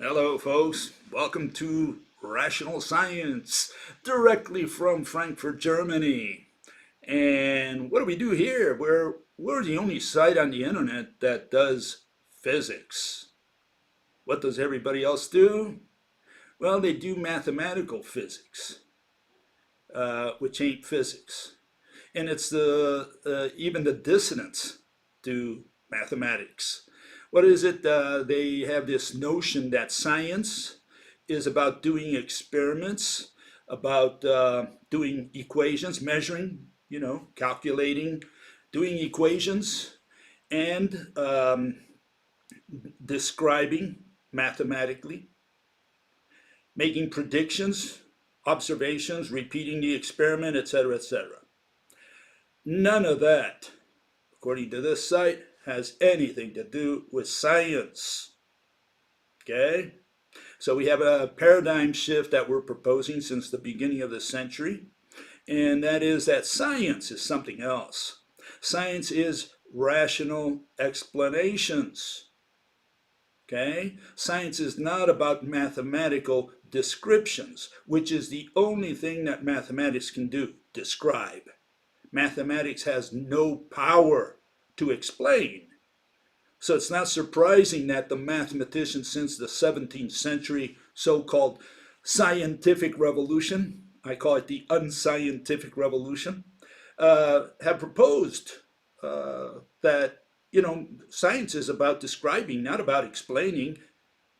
Hello, folks. Welcome to Rational Science, directly from Frankfurt, Germany. And what do we do here? We're the only site on the internet that does physics. What does everybody else do? Well, they do mathematical physics, which ain't physics. And it's even the dissonants do mathematics. What is it? They have this notion that science is about doing experiments, about doing equations, measuring, calculating, doing equations, and describing mathematically, making predictions, observations, repeating the experiment, etc., etc. None of that, according to this site, has anything to do with science. Okay? So we have a paradigm shift that we're proposing since the beginning of the century, and that is that science is something else. Science is rational explanations. Okay? Science is not about mathematical descriptions, which is the only thing that mathematics can do, describe. Mathematics has no power to explain. So it's not surprising that the mathematicians since the 17th century, so-called scientific revolution, I call it the unscientific revolution, have proposed that, science is about describing, not about explaining,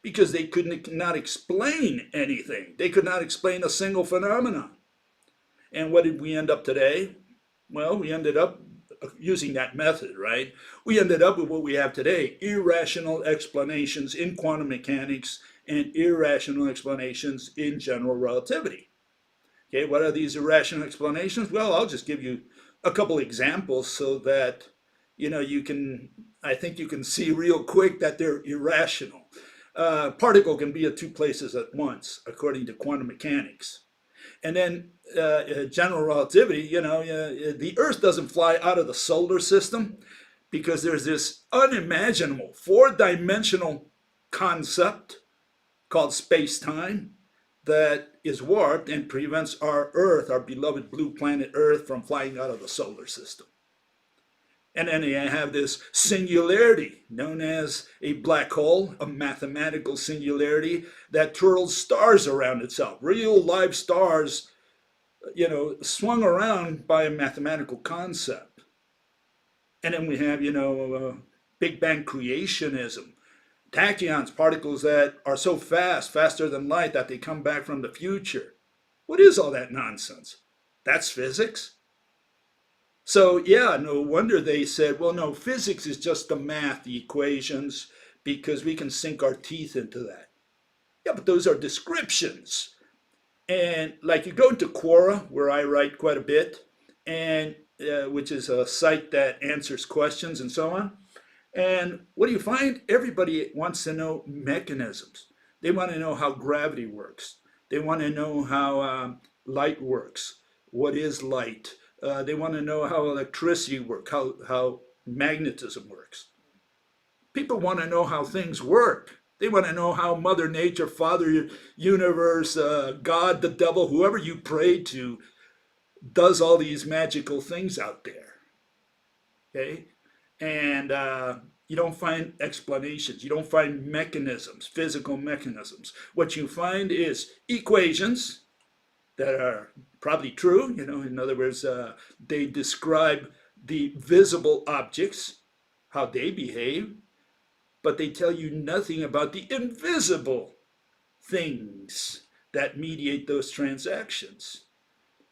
because they could not explain anything. They could not explain a single phenomenon. And what did we end up today? Well, we ended up using that method, right? We ended up with what we have today, irrational explanations in quantum mechanics and irrational explanations in general relativity. Okay, what are these irrational explanations? Well, I'll just give you a couple examples so that, I think you can see real quick that they're irrational. Particle can be at two places at once, according to quantum mechanics. And then general relativity, the Earth doesn't fly out of the solar system because there's this unimaginable four-dimensional concept called space-time that is warped and prevents our Earth, our beloved blue planet Earth, from flying out of the solar system. And then you have this singularity known as a black hole, a mathematical singularity that twirls stars around itself, real live stars, swung around by a mathematical concept. And then we have, Big Bang creationism, tachyons, particles that are so fast, faster than light, that they come back from the future. What is all that nonsense? That's physics? So yeah, no wonder they said, well, no, physics is just the math, the equations, because we can sink our teeth into that. Yeah, but those are descriptions. And like you go into Quora, where I write quite a bit, and which is a site that answers questions and so on. And what do you find? Everybody wants to know mechanisms. They want to know how gravity works. They want to know how light works. What is light? They want to know how electricity works, how magnetism works. People want to know how things work. They want to know how Mother Nature, Father Universe, God, the devil, whoever you pray to, does all these magical things out there. Okay? And you don't find explanations. You don't find mechanisms, physical mechanisms. What you find is equations that are probably true. In other words, they describe the visible objects, how they behave, but they tell you nothing about the invisible things that mediate those transactions.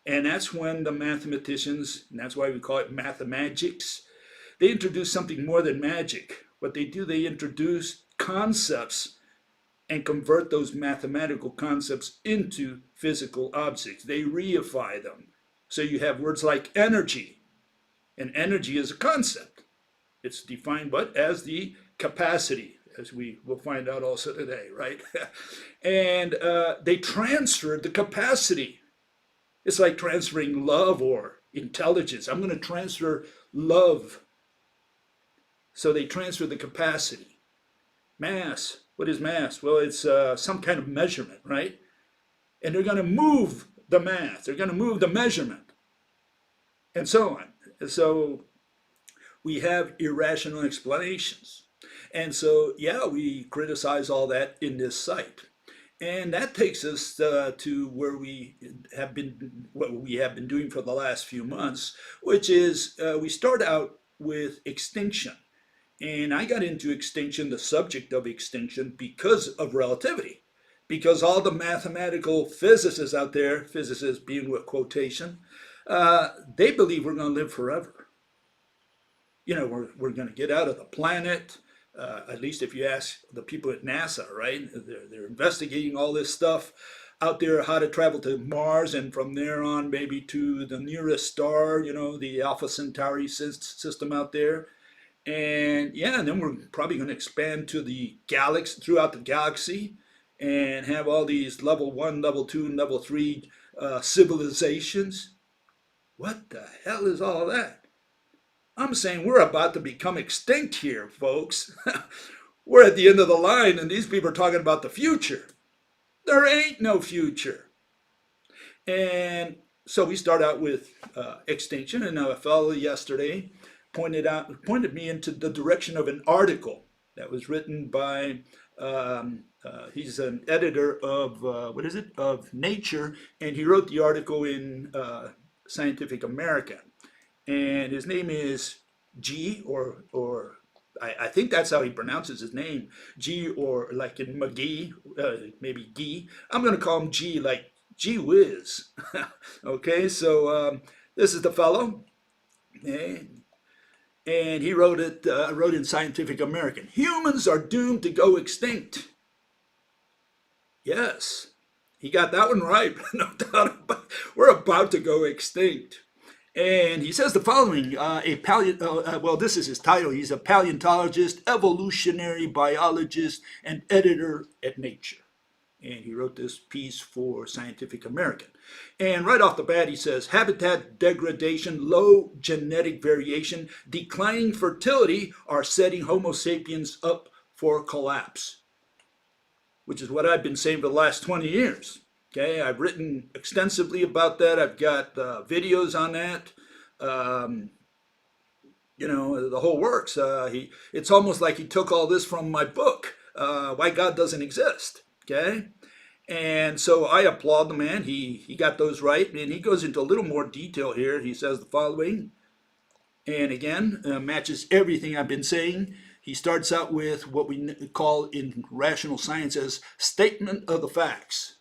And that's when the mathematicians, and that's why we call it mathemagics, they introduce something more than magic. What they do, they introduce concepts and convert those mathematical concepts into physical objects. They reify them. So you have words like energy, and energy is a concept. It's defined what? As the capacity, as we will find out also today, right? And they transferred the capacity. It's like transferring love or intelligence. I'm going to transfer love. So they transfer the capacity. Mass. What is mass? Well, it's some kind of measurement, right? And they're going to move the mass. They're going to move the measurement, and so on. So we have irrational explanations. And so, yeah, we criticize all that in this site. And that takes us to where we have been, what we have been doing for the last few months, which is we start out with extinction. And I got into extinction, the subject of extinction, because of relativity. Because all the mathematical physicists out there, physicists being with quotation, they believe we're going to live forever. You know, we're going to get out of the planet. At least if you ask the people at NASA, right? They're investigating all this stuff out there, how to travel to Mars, and from there on maybe to the nearest star, you know, the Alpha Centauri system out there. And yeah, and then we're probably going to expand to the galaxy, throughout the galaxy, and have all these level 1, level 2, and level 3 civilizations. What the hell is all that? I'm saying we're about to become extinct here, folks. We're at the end of the line, and these people are talking about the future. There ain't no future. And so we start out with extinction, and a fellow yesterday pointed me into the direction of an article that was written by he's an editor of of Nature, and he wrote the article in Scientific American, and his name is G, or I think that's how he pronounces his name, G, or like in McGee, maybe Gee. I'm going to call him G, like gee whiz. Okay, so this is the fellow, and he wrote in Scientific American. Humans are doomed to go extinct. Yes, he got that one right. No doubt about it. We're about to go extinct. And he says the following, well, this is his title. He's a paleontologist, evolutionary biologist, and editor at Nature. And he wrote this piece for Scientific American. And right off the bat, he says, habitat degradation, low genetic variation, declining fertility are setting Homo sapiens up for collapse, which is what I've been saying for the last 20 years. Okay, I've written extensively about that. I've got videos on that. You know, the whole works. It's almost like he took all this from my book, Why God Doesn't Exist. Okay, and so I applaud the man. He got those right, and he goes into a little more detail here. He says the following, and again, matches everything I've been saying. He starts out with what we call in rational science as statement of the facts.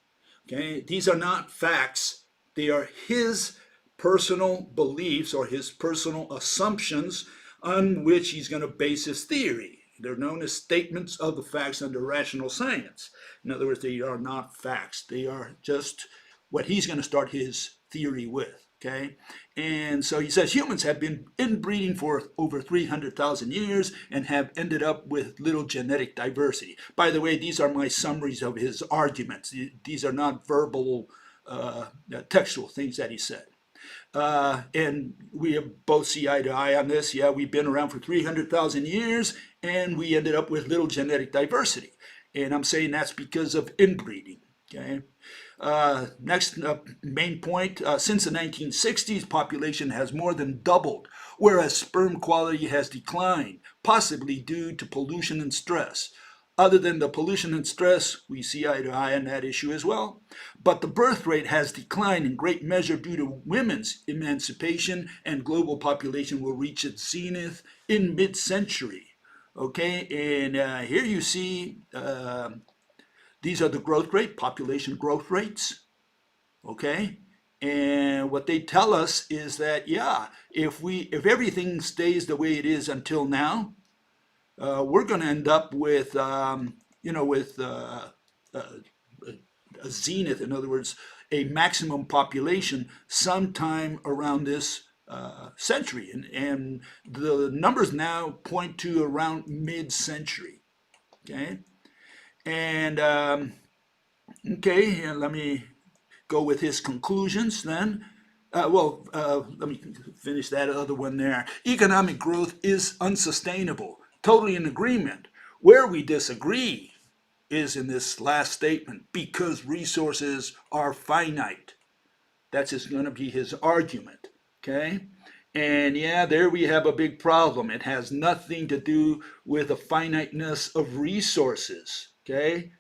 Okay, these are not facts. They are his personal beliefs or his personal assumptions on which he's going to base his theory. They're known as statements of the facts under rational science. In other words, they are not facts. They are just what he's going to start his theory with. Okay, and so he says humans have been inbreeding for over 300,000 years and have ended up with little genetic diversity. By the way, these are my summaries of his arguments. These are not verbal, textual things that he said. And we both see eye to eye on this. Yeah, we've been around for 300,000 years and we ended up with little genetic diversity. And I'm saying that's because of inbreeding. Okay. Next main point, since the 1960s, population has more than doubled, whereas sperm quality has declined, possibly due to pollution and stress. Other than the pollution and stress, we see eye to eye on that issue as well. But the birth rate has declined in great measure due to women's emancipation, and global population will reach its zenith in mid-century. Okay, and here you see these are the growth rate, population growth rates, okay? And what they tell us is that, yeah, if everything stays the way it is until now, we're going to end up with, with a zenith, in other words, a maximum population sometime around this century. And the numbers now point to around mid-century, okay? And okay, and let me go with his conclusions then. Let me finish that other one there. Economic growth is unsustainable. Totally in agreement. Where we disagree is in this last statement, because resources are finite. That's going to be his argument. Okay? And yeah, there we have a big problem. It has nothing to do with the finiteness of resources. Okay?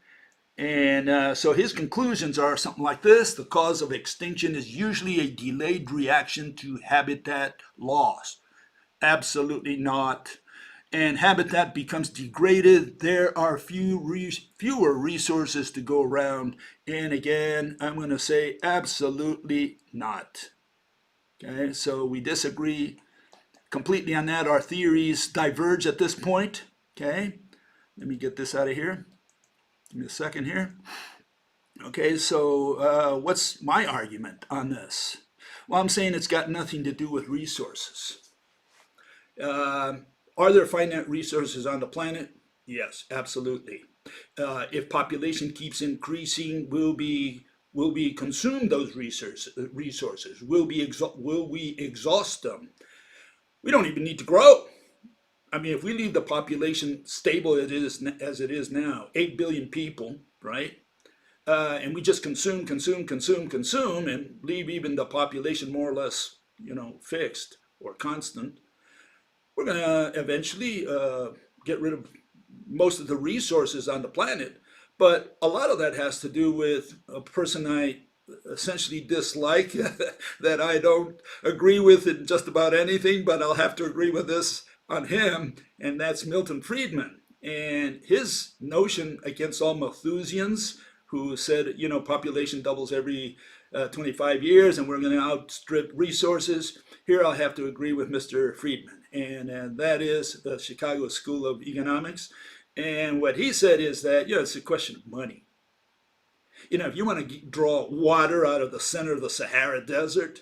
And so his conclusions are something like this: the cause of extinction is usually a delayed reaction to habitat loss. Absolutely not. And habitat becomes degraded. There are fewer resources to go around. And again, I'm going to say absolutely not. Okay, so we disagree completely on that. Our theories diverge at this point. Okay, let me get this out of here. Give me a second here. Okay, so what's my argument on this? Well, I'm saying it's got nothing to do with resources. Are there finite resources on the planet? Yes, absolutely. If population keeps increasing, will we consume those resources? Will we exhaust them? We don't even need to grow. I mean, if we leave the population stable as it is now, 8 billion people, right? And we just consume, and leave even the population more or less, fixed or constant, we're going to eventually get rid of most of the resources on the planet. But a lot of that has to do with a person I essentially dislike, that I don't agree with in just about anything, but I'll have to agree with this on him, and that's Milton Friedman. And his notion against all Malthusians, who said, population doubles every 25 years and we're going to outstrip resources. Here I'll have to agree with Mr. Friedman, and that is the Chicago School of Economics. And what he said is that, it's a question of money. If you want to draw water out of the center of the Sahara Desert,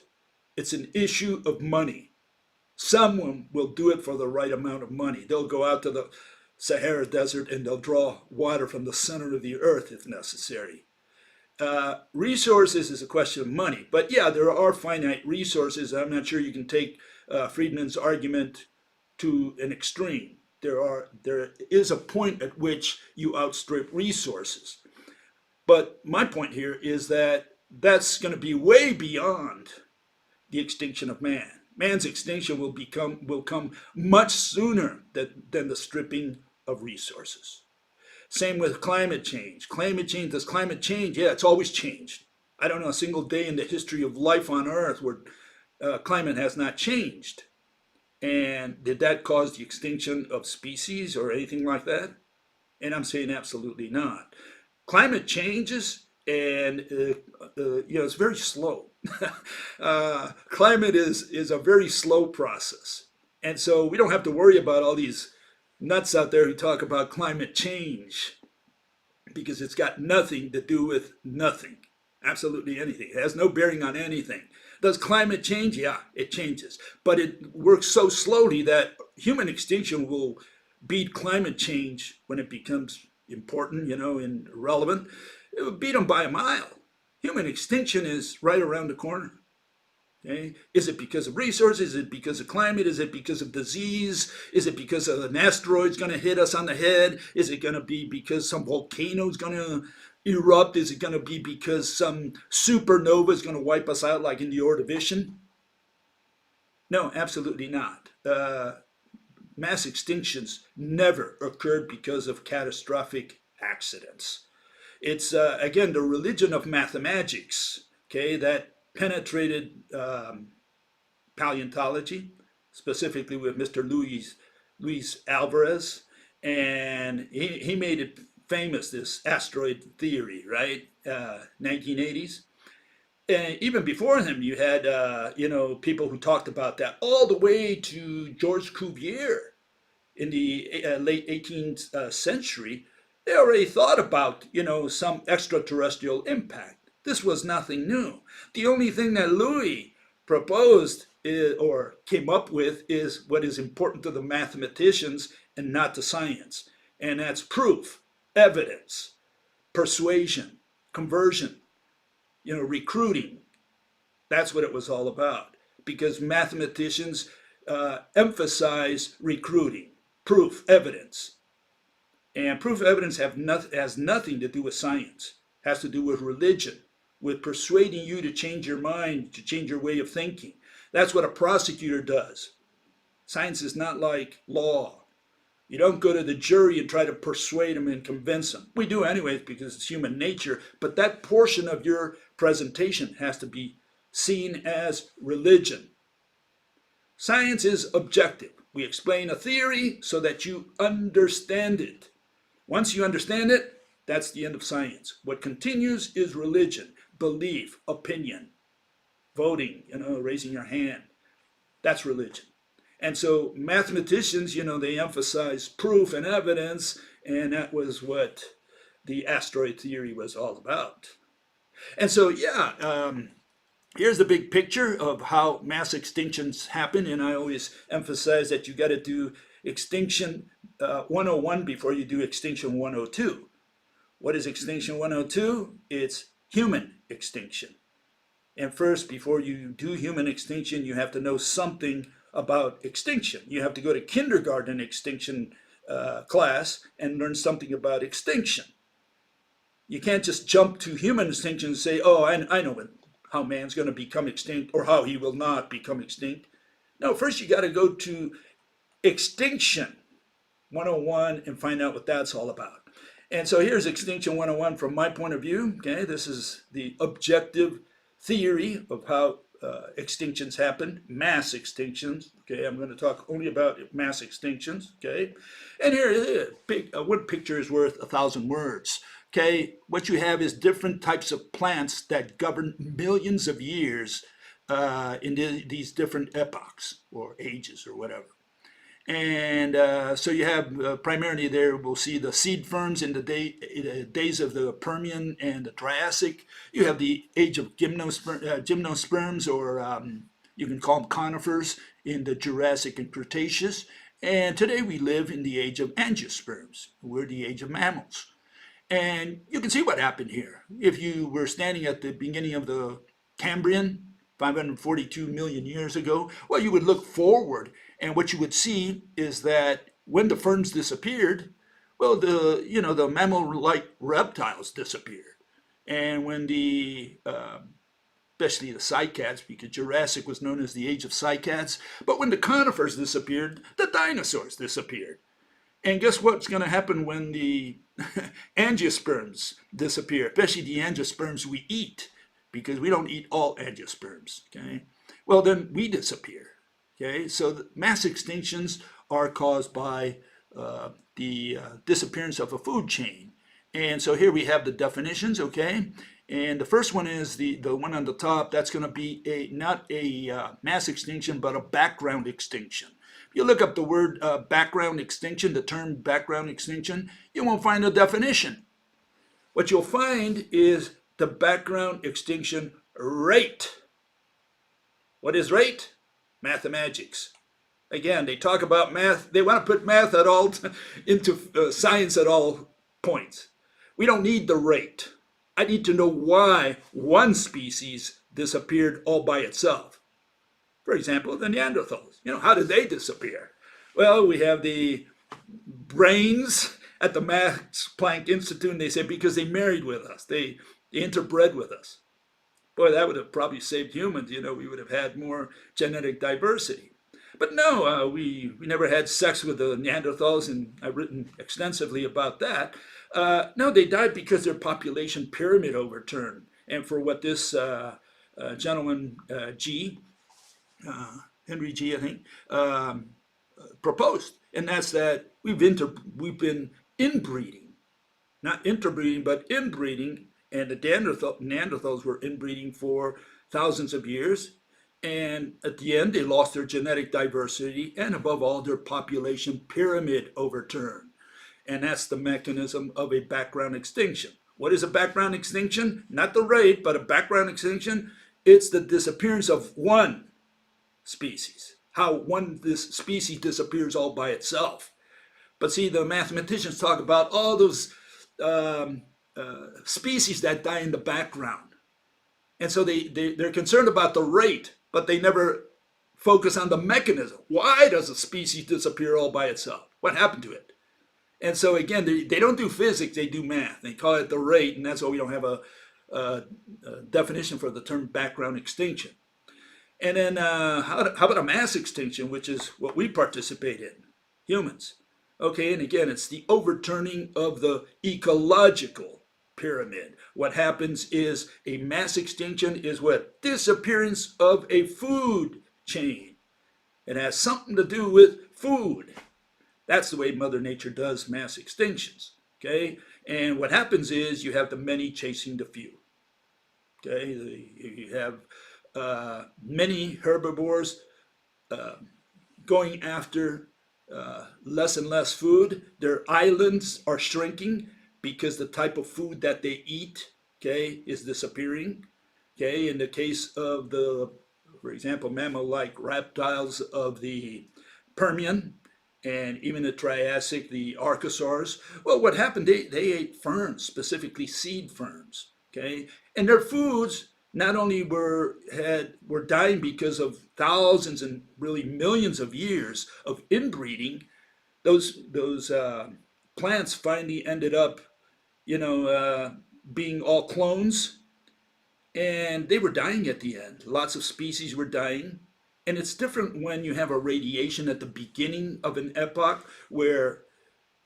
it's an issue of money. Someone will do it for the right amount of money. They'll go out to the Sahara Desert and they'll draw water from the center of the earth if necessary. Resources is a question of money, but yeah, there are finite resources. I'm not sure you can take Friedman's argument to an extreme. There is a point at which you outstrip resources. But my point here is that that's going to be way beyond the extinction of man. Man's extinction will come much sooner than the stripping of resources. Same with climate change. Does climate change? Yeah, it's always changed. I don't know a single day in the history of life on Earth where climate has not changed. And did that cause the extinction of species or anything like that? And I'm saying absolutely not. Climate changes, and it's very slow. Climate is a very slow process, and so we don't have to worry about all these nuts out there who talk about climate change, because it's got nothing to do with nothing. Absolutely anything. It has no bearing on anything. Does climate change? Yeah, it changes, but it works so slowly that human extinction will beat climate change when it becomes important, and relevant. It would beat them by a mile. Human extinction is right around the corner. Okay? Is it because of resources? Is it because of climate? Is it because of disease? Is it because of an asteroid's going to hit us on the head? Is it going to be because some volcano's going to erupt? Is it going to be because some supernova is going to wipe us out like in the Ordovician? No, absolutely not. Mass extinctions never occurred because of catastrophic accidents. It's, again, the religion of mathematics, okay, that penetrated paleontology, specifically with Mr. Luis Alvarez, and he made it famous, this asteroid theory, right, 1980s. And even before him, you had, people who talked about that, all the way to Georges Cuvier in the late 18th century. They already thought about, some extraterrestrial impact. This was nothing new. The only thing that Louis proposed or came up with is what is important to the mathematicians and not to science. And that's proof, evidence, persuasion, conversion, recruiting. That's what it was all about, because mathematicians emphasize recruiting, proof, evidence. And proof of evidence has nothing to do with science. It has to do with religion, with persuading you to change your mind, to change your way of thinking. That's what a prosecutor does. Science is not like law. You don't go to the jury and try to persuade them and convince them. We do anyways because it's human nature, but that portion of your presentation has to be seen as religion. Science is objective. We explain a theory so that you understand it. Once you understand it, that's the end of science. What continues is religion, belief, opinion, voting, raising your hand. That's religion. And so mathematicians, they emphasize proof and evidence, and that was what the asteroid theory was all about. And so, here's the big picture of how mass extinctions happen, and I always emphasize that you got to do Extinction 101 before you do Extinction 102. What is Extinction 102? It's human extinction. And first, before you do human extinction, you have to know something about extinction. You have to go to kindergarten extinction class and learn something about extinction. You can't just jump to human extinction and say, oh, I know how man's going to become extinct or how he will not become extinct. No, first you got to go to Extinction 101 and find out what that's all about. And so here's Extinction 101 from my point of view. Okay, this is the objective theory of how extinctions happen, mass extinctions. Okay, I'm going to talk only about mass extinctions. Okay, and here, one picture is worth 1,000 words. Okay, what you have is different types of plants that govern millions of years in these different epochs or ages or whatever. And so you have primarily there, we'll see the seed ferns in the days of the Permian and the Triassic. You have the age of gymnosperms, or you can call them conifers, in the Jurassic and Cretaceous. And today we live in the age of angiosperms. We're the age of mammals. And you can see what happened here. If you were standing at the beginning of the Cambrian, 542 million years ago, well, you would look forward, and what you would see is that when the ferns disappeared, well, the mammal-like reptiles disappeared. And when especially the cycads, because Jurassic was known as the age of cycads, but when the conifers disappeared, the dinosaurs disappeared. And guess what's going to happen when the angiosperms disappear, especially the angiosperms we eat, because we don't eat all angiosperms, okay? Well, then we disappear, okay? So the mass extinctions are caused by the disappearance of a food chain. And so here we have the definitions, okay? And the first one is the one on the top. That's going to be not a mass extinction, but a background extinction. If you look up the word background extinction, the term background extinction, you won't find a definition. What you'll find is the background extinction rate. What is rate? Mathematics. Again, they talk about math. They want to put math into science at all points. We don't need the rate. I need to know why one species disappeared all by itself. For example, the Neanderthals. How did they disappear? Well, we have the brains at the Max Planck Institute, and they say because they married with us. They interbred with us. Boy, that would have probably saved humans. We would have had more genetic diversity. But no, we never had sex with the Neanderthals, and I've written extensively about that. No, they died because their population pyramid overturned. And for what this gentleman, Henry G, I think, proposed. And that's that we've been inbreeding. Not interbreeding, but inbreeding. And the Neanderthals were inbreeding for thousands of years. And at the end, they lost their genetic diversity, and above all, their population pyramid overturned. And that's the mechanism of a background extinction. What is a background extinction? Not the rate, but a background extinction. It's the disappearance of one species. How this species disappears all by itself. But see, the mathematicians talk about all those species that die in the background. And so they're concerned about the rate, but they never focus on the mechanism. Why does a species disappear all by itself? What happened to it? And so again, they don't do physics, they do math. They call it the rate, and that's why we don't have a definition for the term background extinction. And then how about a mass extinction, which is what we participate in, humans? Okay, and again, it's the overturning of the ecological pyramid. What happens is a mass extinction is what? Disappearance of a food chain. It has something to do with food. That's the way Mother Nature does mass extinctions. Okay, and what happens is you have the many chasing the few. Okay, you have many herbivores going after less and less food. Their islands are shrinking because the type of food that they eat, okay, is disappearing. Okay, in the case of the, for example, mammal-like reptiles of the Permian and even the Triassic, the archosaurs. Well, what happened? They ate ferns, specifically seed ferns. Okay, and their foods not only were dying because of thousands and really millions of years of inbreeding. Those plants finally ended up, being all clones, and they were dying at the end. Lots of species were dying. And it's different when you have a radiation at the beginning of an epoch where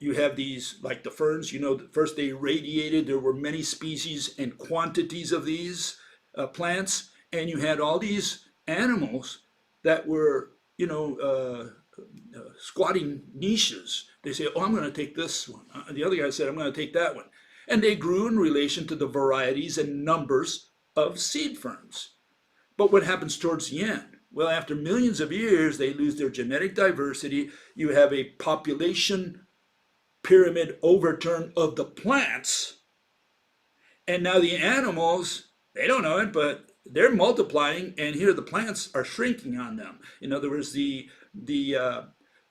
you have these, like the ferns, first they radiated, there were many species and quantities of these plants, and you had all these animals that were, squatting niches. They say, oh, I'm going to take this one. The other guy said, I'm going to take that one. And they grew in relation to the varieties and numbers of seed ferns. But what happens towards the end? Well, after millions of years, they lose their genetic diversity. You have a population pyramid overturn of the plants. And now the animals, they don't know it, but they're multiplying, and here the plants are shrinking on them. In other words, the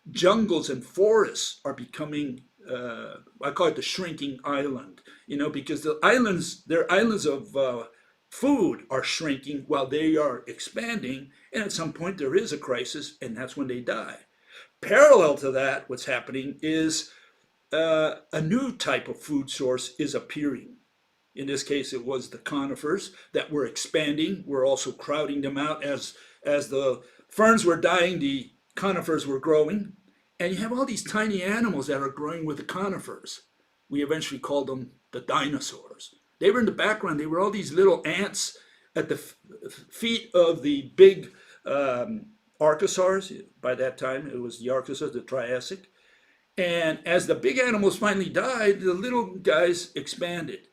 jungles and forests are becoming, I call it the shrinking island, because their islands of food are shrinking while they are expanding, and at some point there is a crisis, and that's when they die. Parallel to that, what's happening is a new type of food source is appearing. In this case, it was the conifers that were expanding. We're also crowding them out. As the ferns were dying, the conifers were growing. And you have all these tiny animals that are growing with the conifers. We eventually called them the dinosaurs. They were in the background. They were all these little ants at the feet of the big archosaurs. By that time, it was the archosaurs, the Triassic. And as the big animals finally died, the little guys expanded.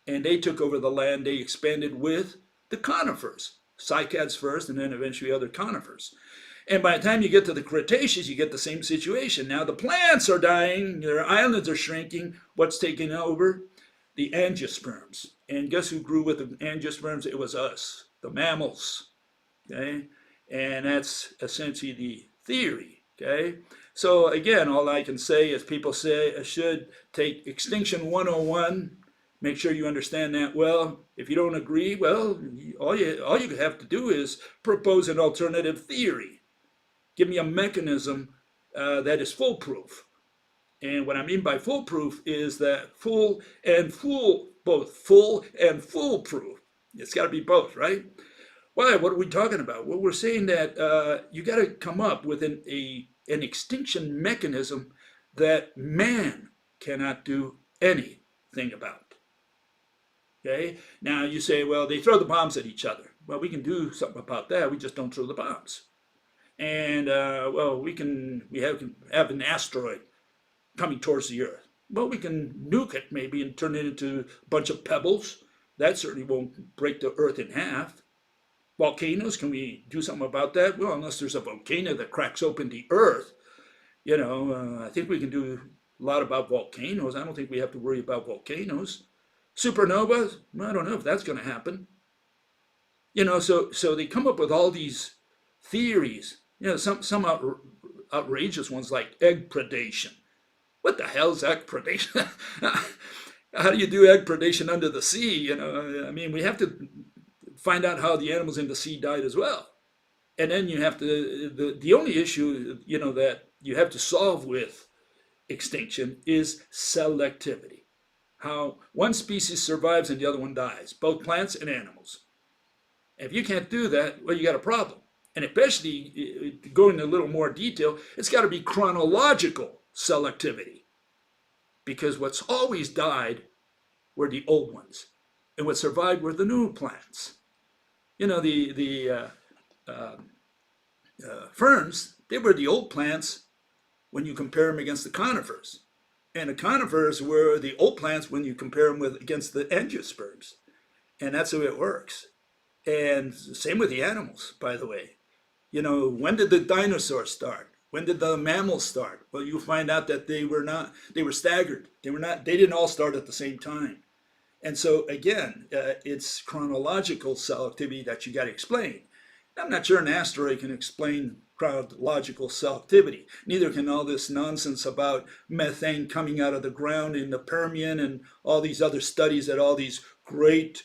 And they took over the land. They expanded with the conifers. Cycads first, and then eventually other conifers. And by the time you get to the Cretaceous, you get the same situation. Now the plants are dying. Their islands are shrinking. What's taking over? The angiosperms. And guess who grew with the angiosperms? It was us, the mammals. Okay? And that's essentially the theory. Okay? So again, all I can say is people say I should take Extinction 101. Make sure you understand that well. If you don't agree, well, all you have to do is propose an alternative theory. Give me a mechanism that is foolproof. And what I mean by foolproof is that both full and foolproof. It's got to be both, right? Why? What are we talking about? Well, we're saying that you got to come up with an extinction mechanism that man cannot do anything about. Okay? Now you say, well, they throw the bombs at each other. Well, we can do something about that. We just don't throw the bombs. And well, we have an asteroid coming towards the Earth. Well, we can nuke it maybe and turn it into a bunch of pebbles. That certainly won't break the Earth in half. Volcanoes, can we do something about that? Well, unless there's a volcano that cracks open the Earth, I think we can do a lot about volcanoes. I don't think we have to worry about volcanoes. Supernovas, I don't know if that's going to happen. So they come up with all these theories. Some outrageous ones like egg predation. What the hell is egg predation? How do you do egg predation under the sea? I mean, we have to find out how the animals in the sea died as well. And then you have to, the only issue, that you have to solve with extinction is selectivity. How one species survives and the other one dies, both plants and animals. If you can't do that, well, you got a problem. And especially going into a little more detail, it's got to be chronological selectivity, because what's always died were the old ones, and what survived were the new plants. You know, ferns, they were the old plants when you compare them against the conifers. And the conifers were the old plants when you compare them against the angiosperms. And that's the way it works. And same with the animals, by the way. You know, when did the dinosaurs start? When did the mammals start? Well, you find out that they were staggered. They didn't all start at the same time. And so again, it's chronological selectivity that you got to explain. I'm not sure an asteroid can explain chronological selectivity. Neither can all this nonsense about methane coming out of the ground in the Permian and all these other studies that all these great,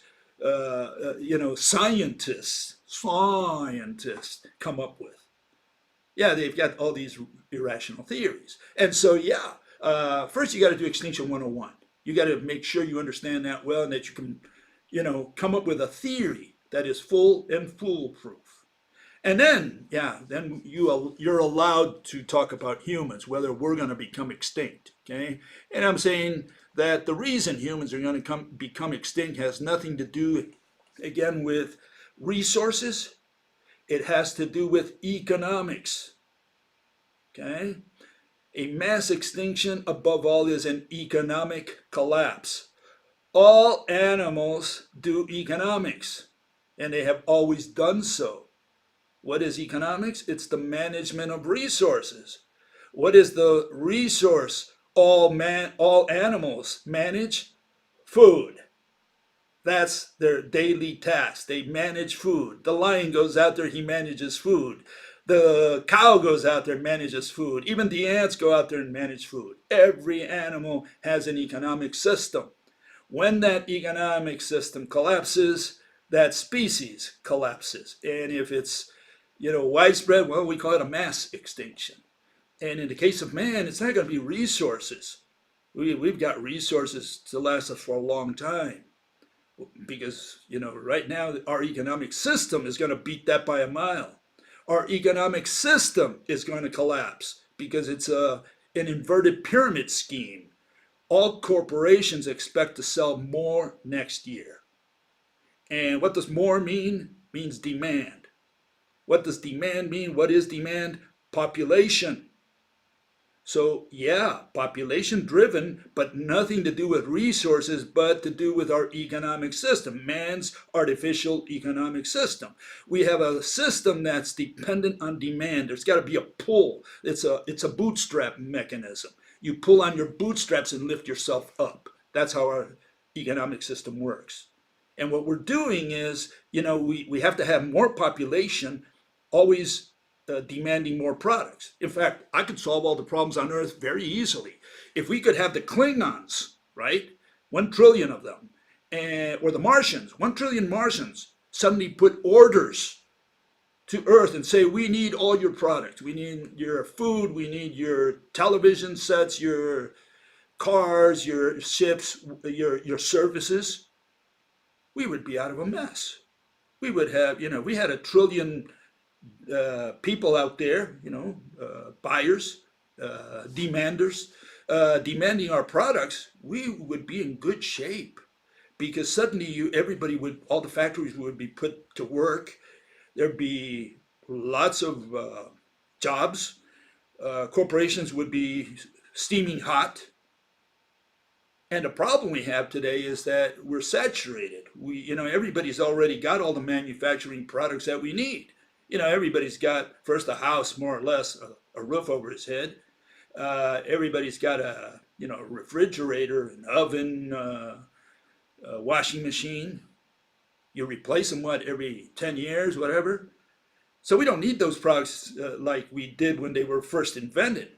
scientists come up with. Yeah, they've got all these irrational theories. And so, first you got to do Extinction 101. You got to make sure you understand that well and that you can, come up with a theory that is full and foolproof. And then, you're allowed to talk about humans, whether we're going to become extinct, okay? And I'm saying that the reason humans are going to become extinct has nothing to do, again, with resources. It has to do with economics, okay? A mass extinction, above all, is an economic collapse. All animals do economics, and they have always done so. What is economics? It's the management of resources. What is the resource all animals manage? Food. That's their daily task. They manage food. The lion goes out there, he manages food. The cow goes out there and manages food. Even the ants go out there and manage food. Every animal has an economic system. When that economic system collapses, that species collapses. And if it's widespread, well, we call it a mass extinction. And in the case of man, it's not going to be resources. We've got resources to last us for a long time. Because, right now, our economic system is going to beat that by a mile. Our economic system is going to collapse because it's an inverted pyramid scheme. All corporations expect to sell more next year. And what does more mean? It means demand. What does demand mean? What is demand? Population. So population driven, but nothing to do with resources, but to do with our economic system, man's artificial economic system. We have a system that's dependent on demand. There's got to be a pull. It's a bootstrap mechanism. You pull on your bootstraps and lift yourself up. That's how our economic system works. And what we're doing is, we have to have more population, always demanding more products. In fact, I could solve all the problems on Earth very easily. If we could have the Klingons, right, 1 trillion of them, or the Martians, 1 trillion Martians, suddenly put orders to Earth and say, we need all your products. We need your food, we need your television sets, your cars, your ships, your services. We would be out of a mess. We would have, we had 1 trillion people out there, buyers, demanders, demanding our products, we would be in good shape, because suddenly all the factories would be put to work. There'd be lots of jobs. Corporations would be steaming hot. And the problem we have today is that we're saturated. Everybody's already got all the manufacturing products that we need. Everybody's got first a house, more or less, a roof over his head. Everybody's got a refrigerator, an oven, a washing machine. You replace them every 10 years, whatever. So we don't need those products like we did when they were first invented.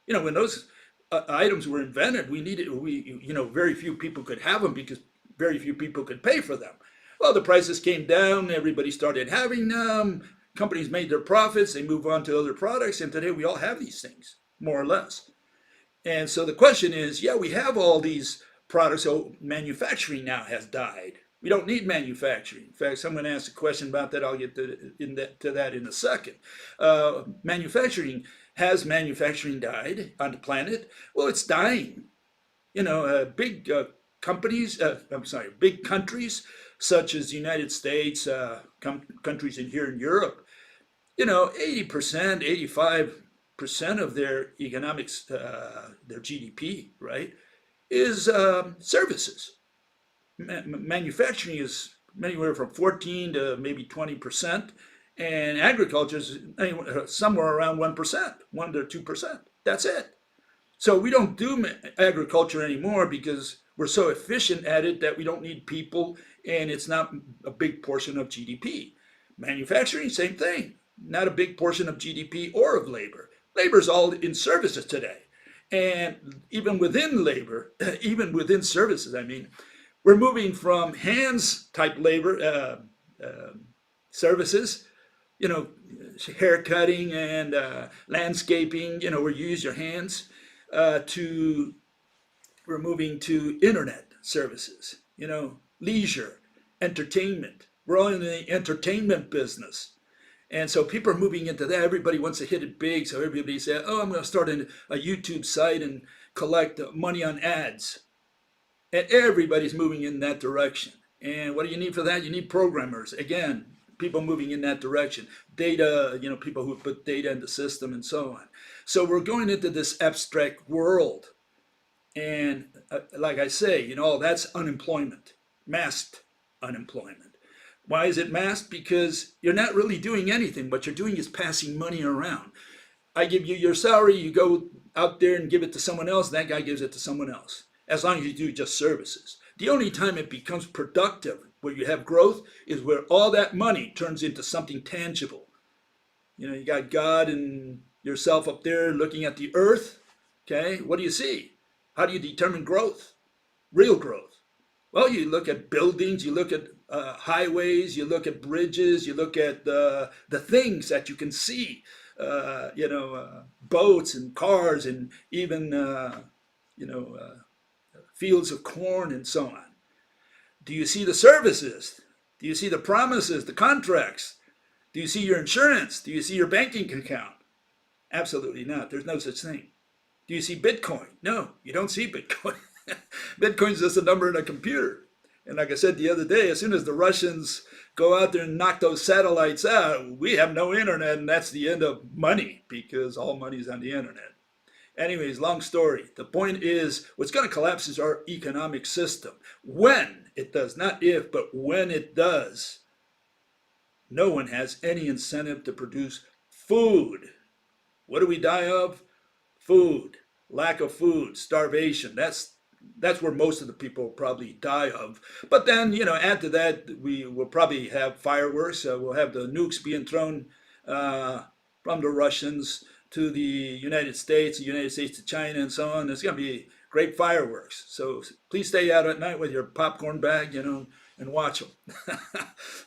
When those items were invented, very few people could have them because very few people could pay for them. Well, the prices came down, everybody started having them, companies made their profits, they move on to other products, and today we all have these things, more or less. And so the question is, yeah, we have all these products, so manufacturing now has died. We don't need manufacturing. In fact, someone asked a question about that. I'll get to that in a second. Manufacturing died on the planet? Well, it's dying. Big companies, I'm sorry, big countries such as the United States, countries in here in Europe, 80%, 85% of their economics, their GDP, right, is services. Manufacturing is anywhere from 14 to maybe 20%, and agriculture is somewhere around 1%, 1 to 2%. That's it. So we don't do agriculture anymore because we're so efficient at it that we don't need people, and it's not a big portion of GDP. Manufacturing, same thing. Not a big portion of GDP or of labor. Labor is all in services today. And even within labor, even within services, I mean, we're moving from hands type labor services, hair cutting and landscaping, where you use your hands, to we're moving to internet services, leisure, entertainment. We're all in the entertainment business. And so people are moving into that. Everybody wants to hit it big. So everybody says, oh, I'm going to start a YouTube site and collect money on ads. And everybody's moving in that direction. And what do you need for that? You need programmers. Again, people moving in that direction. Data, people who put data in the system and so on. So we're going into this abstract world. And like I say, that's unemployment, masked unemployment. Why is it masked? Because you're not really doing anything. What you're doing is passing money around. I give you your salary, you go out there and give it to someone else, that guy gives it to someone else, as long as you do just services. The only time it becomes productive, where you have growth, is where all that money turns into something tangible. You got God and yourself up there looking at the earth, okay? What do you see? How do you determine growth? Real growth. Well, you look at buildings, you look at highways, you look at bridges, you look at the things that you can see, boats and cars and even, fields of corn and so on. Do you see the services? Do you see the promises, the contracts? Do you see your insurance? Do you see your banking account? Absolutely not. There's no such thing. Do you see Bitcoin? No, you don't see Bitcoin. Bitcoin is just a number in a computer. And like I said the other day, as soon as the Russians go out there and knock those satellites out, we have no internet, and that's the end of money, because all money is on the internet. Anyways, long story. The point is, what's going to collapse is our economic system. When it does, not if, but when it does, no one has any incentive to produce food. What do we die of? Food. Lack of food, starvation. That's where most of the people probably die of. But then, add to that, we will probably have fireworks. We'll have the nukes being thrown from the Russians to the United States to China, and so on. There's going to be great fireworks. So please stay out at night with your popcorn bag, and watch them.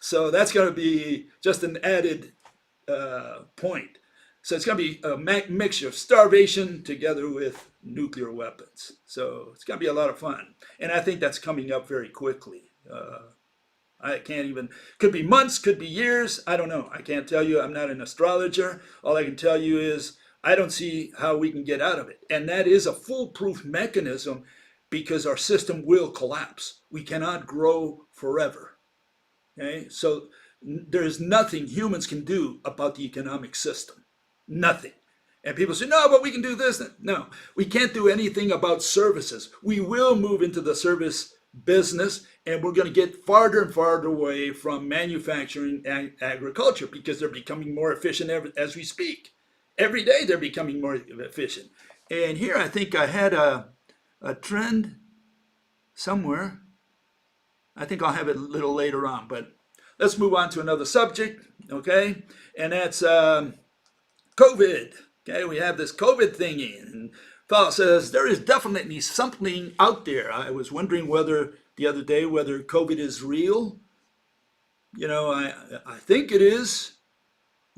So that's going to be just an added point. So it's going to be a mixture of starvation together with nuclear weapons. So it's going to be a lot of fun. And I think that's coming up very quickly. I can't even, could be months, could be years. I don't know. I can't tell you. I'm not an astrologer. All I can tell you is I don't see how we can get out of it. And that is a foolproof mechanism, because our system will collapse. We cannot grow forever. Okay? So there's nothing humans can do about the economic system. Nothing. And people say, no, but we can do this. No, we can't do anything about services. We will move into the service business, and we're going to get farther and farther away from manufacturing and agriculture, because they're becoming more efficient as we speak. Every day they're becoming more efficient. And here I think I had a trend somewhere. I think I'll have it a little later on, but let's move on to another subject, okay? And that's COVID. Okay, we have this COVID thingy, and Paul says there is definitely something out there. I was wondering the other day whether COVID is real. I think it is.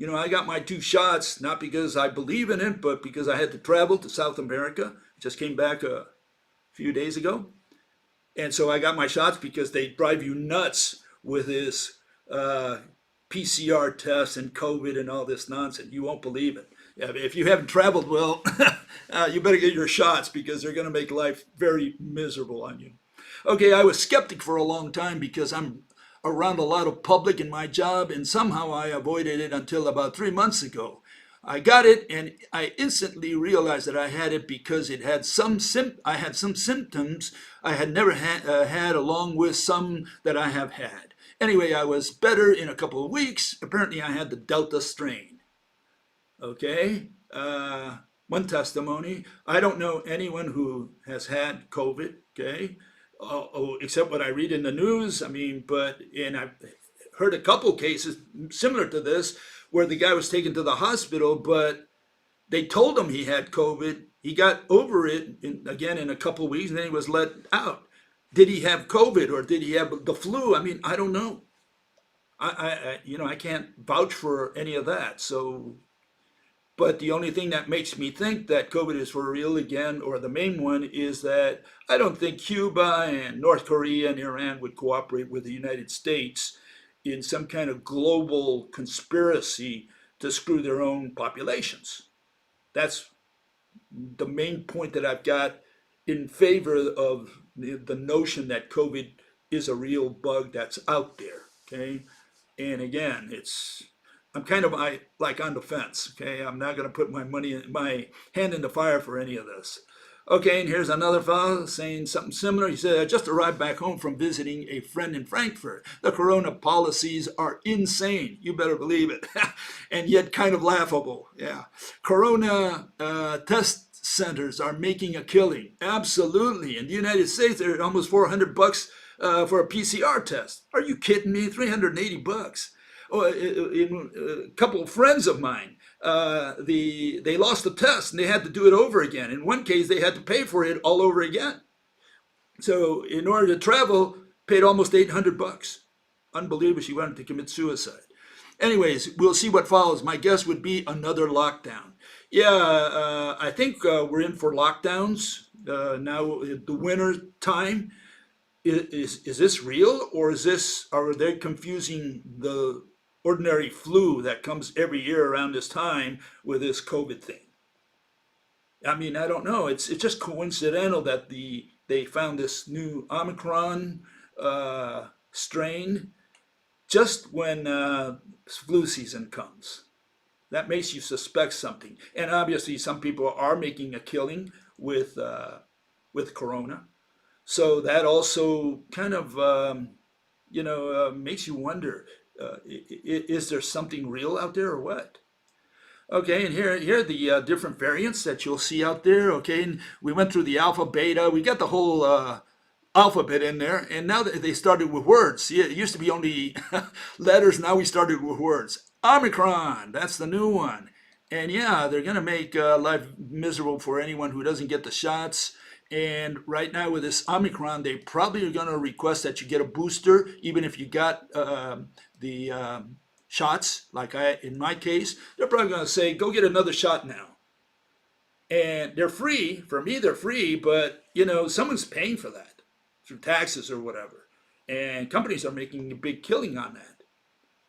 I got my 2 shots, not because I believe in it, but because I had to travel to South America. Just came back a few days ago. And so I got my shots because they drive you nuts with this uh, PCR test and COVID and all this nonsense. You won't believe it. Yeah, if you haven't traveled, well, you better get your shots because they're going to make life very miserable on you. Okay, I was skeptic for a long time because I'm around a lot of public in my job, and somehow I avoided it until about 3 months ago. I got it, and I instantly realized that I had it because it had I had some symptoms I had never had, along with some that I have had. Anyway, I was better in a couple of weeks. Apparently, I had the Delta strain. Okay, one testimony. I don't know anyone who has had COVID. Okay, except what I read in the news. I mean, and I've heard a couple cases similar to this where the guy was taken to the hospital, but they told him he had COVID. He got over it again in a couple of weeks, and then he was let out. Did he have COVID or did he have the flu? I mean, I don't know. I can't vouch for any of that. So, but the only thing that makes me think that COVID is for real again, or the main one, is that I don't think Cuba and North Korea and Iran would cooperate with the United States in some kind of global conspiracy to screw their own populations. That's the main point that I've got in favor of the notion that COVID is a real bug that's out there. Okay, and again, I'm kind of like on the fence. Okay, I'm not going to put my hand in the fire for any of this. Okay, and here's another fellow saying something similar. He said, I just arrived back home from visiting a friend in Frankfurt. The corona policies are insane. You better believe it. And yet kind of laughable. Yeah. Corona test centers are making a killing. Absolutely. In the United States, they're almost $400 for a PCR test. Are you kidding me? $380. Oh, a couple of friends of mine, they lost the test and they had to do it over again. In one case, they had to pay for it all over again. So in order to travel, paid almost $800. Unbelievable. She wanted to commit suicide. Anyways, we'll see what follows. My guess would be another lockdown. Yeah, I think we're in for lockdowns now. The winter time. Is this real, or are they confusing the ordinary flu that comes every year around this time with this COVID thing? I mean, I don't know. It's just coincidental that they found this new Omicron strain just when flu season comes. That makes you suspect something. And obviously, some people are making a killing with corona. So that also kind of, makes you wonder, is there something real out there or what? Okay, and here are the different variants that you'll see out there. Okay, and we went through the alpha, beta. We got the whole alphabet in there, and now they started with words. See, it used to be only letters. Now we started with words. Omicron, that's the new one. And yeah, they're going to make life miserable for anyone who doesn't get the shots. And right now with this Omicron, they probably are going to request that you get a booster, even if you got the shots, like in my case. They're probably going to say, go get another shot now. And they're free. For me, they're free, but, someone's paying for that through taxes or whatever. And companies are making a big killing on that,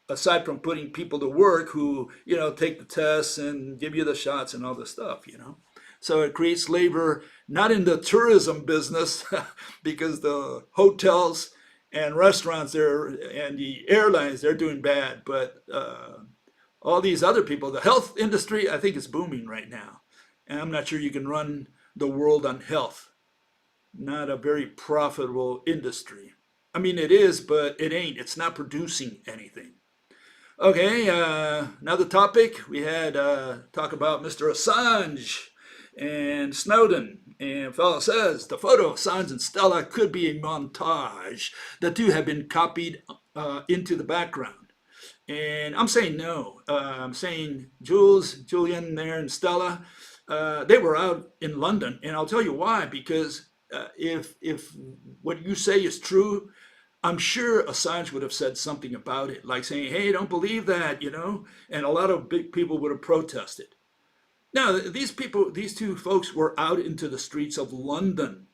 aside from putting people to work who, take the tests and give you the shots and all this stuff, So it creates labor, not in the tourism business, because the hotels and restaurants and the airlines, they're doing bad. But all these other people, the health industry, I think is booming right now. And I'm not sure you can run the world on health. Not a very profitable industry. I mean, it is, but it ain't. It's not producing anything. Okay, another topic. We had talk about Mr. Assange and Snowden. And fellow says the photo of Assange and Stella could be a montage. The two have been copied into the background. And I'm saying no. I'm saying Julian there and Stella, they were out in London. And I'll tell you why. Because if what you say is true, I'm sure Assange would have said something about it, like saying, hey, don't believe that, and a lot of big people would have protested. Now, these two folks were out into the streets of London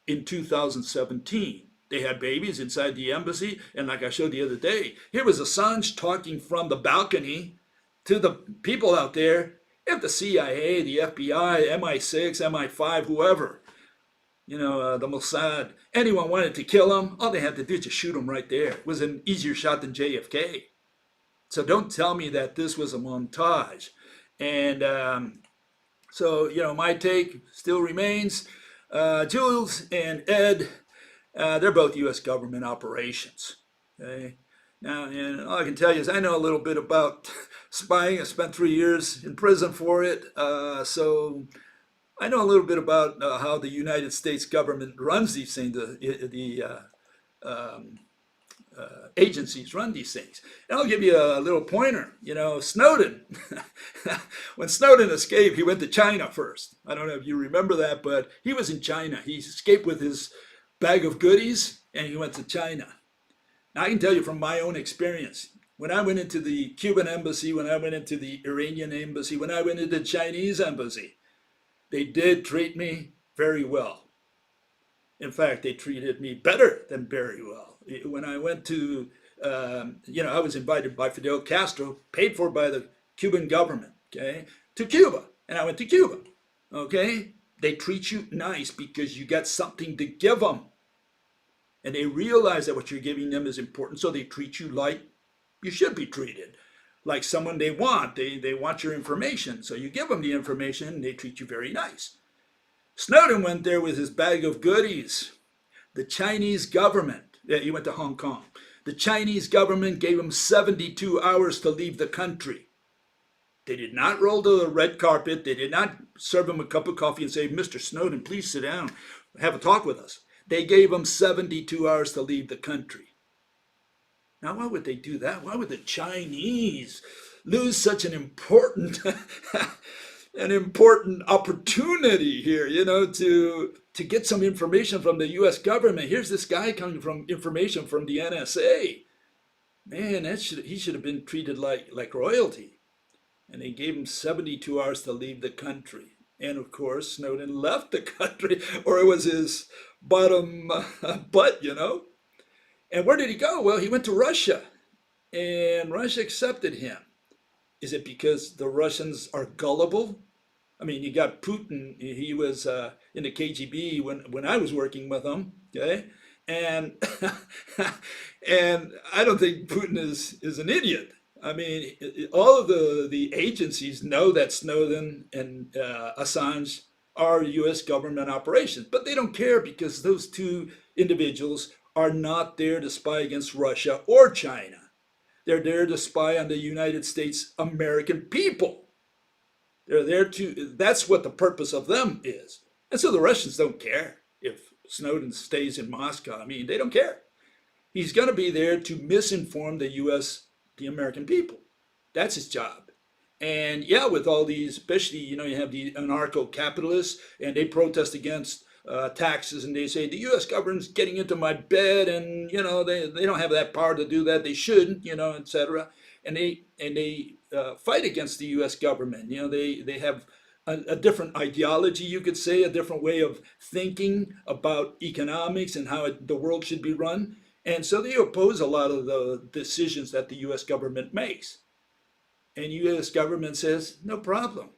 in 2017. They had babies inside the embassy, and like I showed the other day, here was Assange talking from the balcony to the people out there. If the CIA, the FBI, MI6, MI5, whoever, the Mossad, anyone wanted to kill him, all they had to do was just shoot him right there. It was an easier shot than JFK. So don't tell me that this was a montage. And so, my take still remains. Jules and Ed, they're both U.S. government operations. Okay? Now, and all I can tell you is I know a little bit about spying. I spent 3 years in prison for it. So I know a little bit about how the United States government runs these things, the agencies run these things. And I'll give you a little pointer. Snowden, when Snowden escaped, he went to China first. I don't know if you remember that, but he was in China. He escaped with his bag of goodies, and he went to China. Now, I can tell you from my own experience, when I went into the Cuban embassy, when I went into the Iranian embassy, when I went into the Chinese embassy, they did treat me very well. In fact, they treated me better than very well. When I went to, I was invited by Fidel Castro, paid for by the Cuban government, okay, to Cuba. And I went to Cuba, okay? They treat you nice because you got something to give them. And they realize that what you're giving them is important, so they treat you like you should be treated. Like someone they want. They want your information. So you give them the information, and they treat you very nice. Snowden went there with his bag of goodies. The Chinese government, he went to Hong Kong. The Chinese government gave him 72 hours to leave the country. They did not roll to the red carpet. They did not serve him a cup of coffee and say, Mr. Snowden, please sit down, have a talk with us. They gave him 72 hours to leave the country. Now, why would they do that? Why would the Chinese lose such an important opportunity here, to get some information from the U.S. government? Here's this guy coming from information from the NSA. Man, he should have been treated like royalty. And they gave him 72 hours to leave the country. And of course, Snowden left the country, or it was his bottom butt, And where did he go? Well, he went to Russia, and Russia accepted him. Is it because the Russians are gullible? I mean, you got Putin. He was in the KGB when I was working with him, okay? And and I don't think Putin is an idiot. I mean, all of the agencies know that Snowden and Assange are U.S. government operations, but they don't care because those two individuals are not there to spy against Russia or China. They're there to spy on the United States American people. They're there that's what the purpose of them is. And so the Russians don't care if Snowden stays in Moscow. I mean, they don't care. He's going to be there to misinform the American people. That's his job. And yeah, with all these, especially, you have the anarcho-capitalists, and they protest against taxes, and they say the U.S. government's getting into my bed, and they don't have that power to do that. They shouldn't, etc. And they fight against the U.S. government. They have a different ideology, you could say, a different way of thinking about economics and how the world should be run. And so they oppose a lot of the decisions that the U.S. government makes. And U.S. government says, no problem.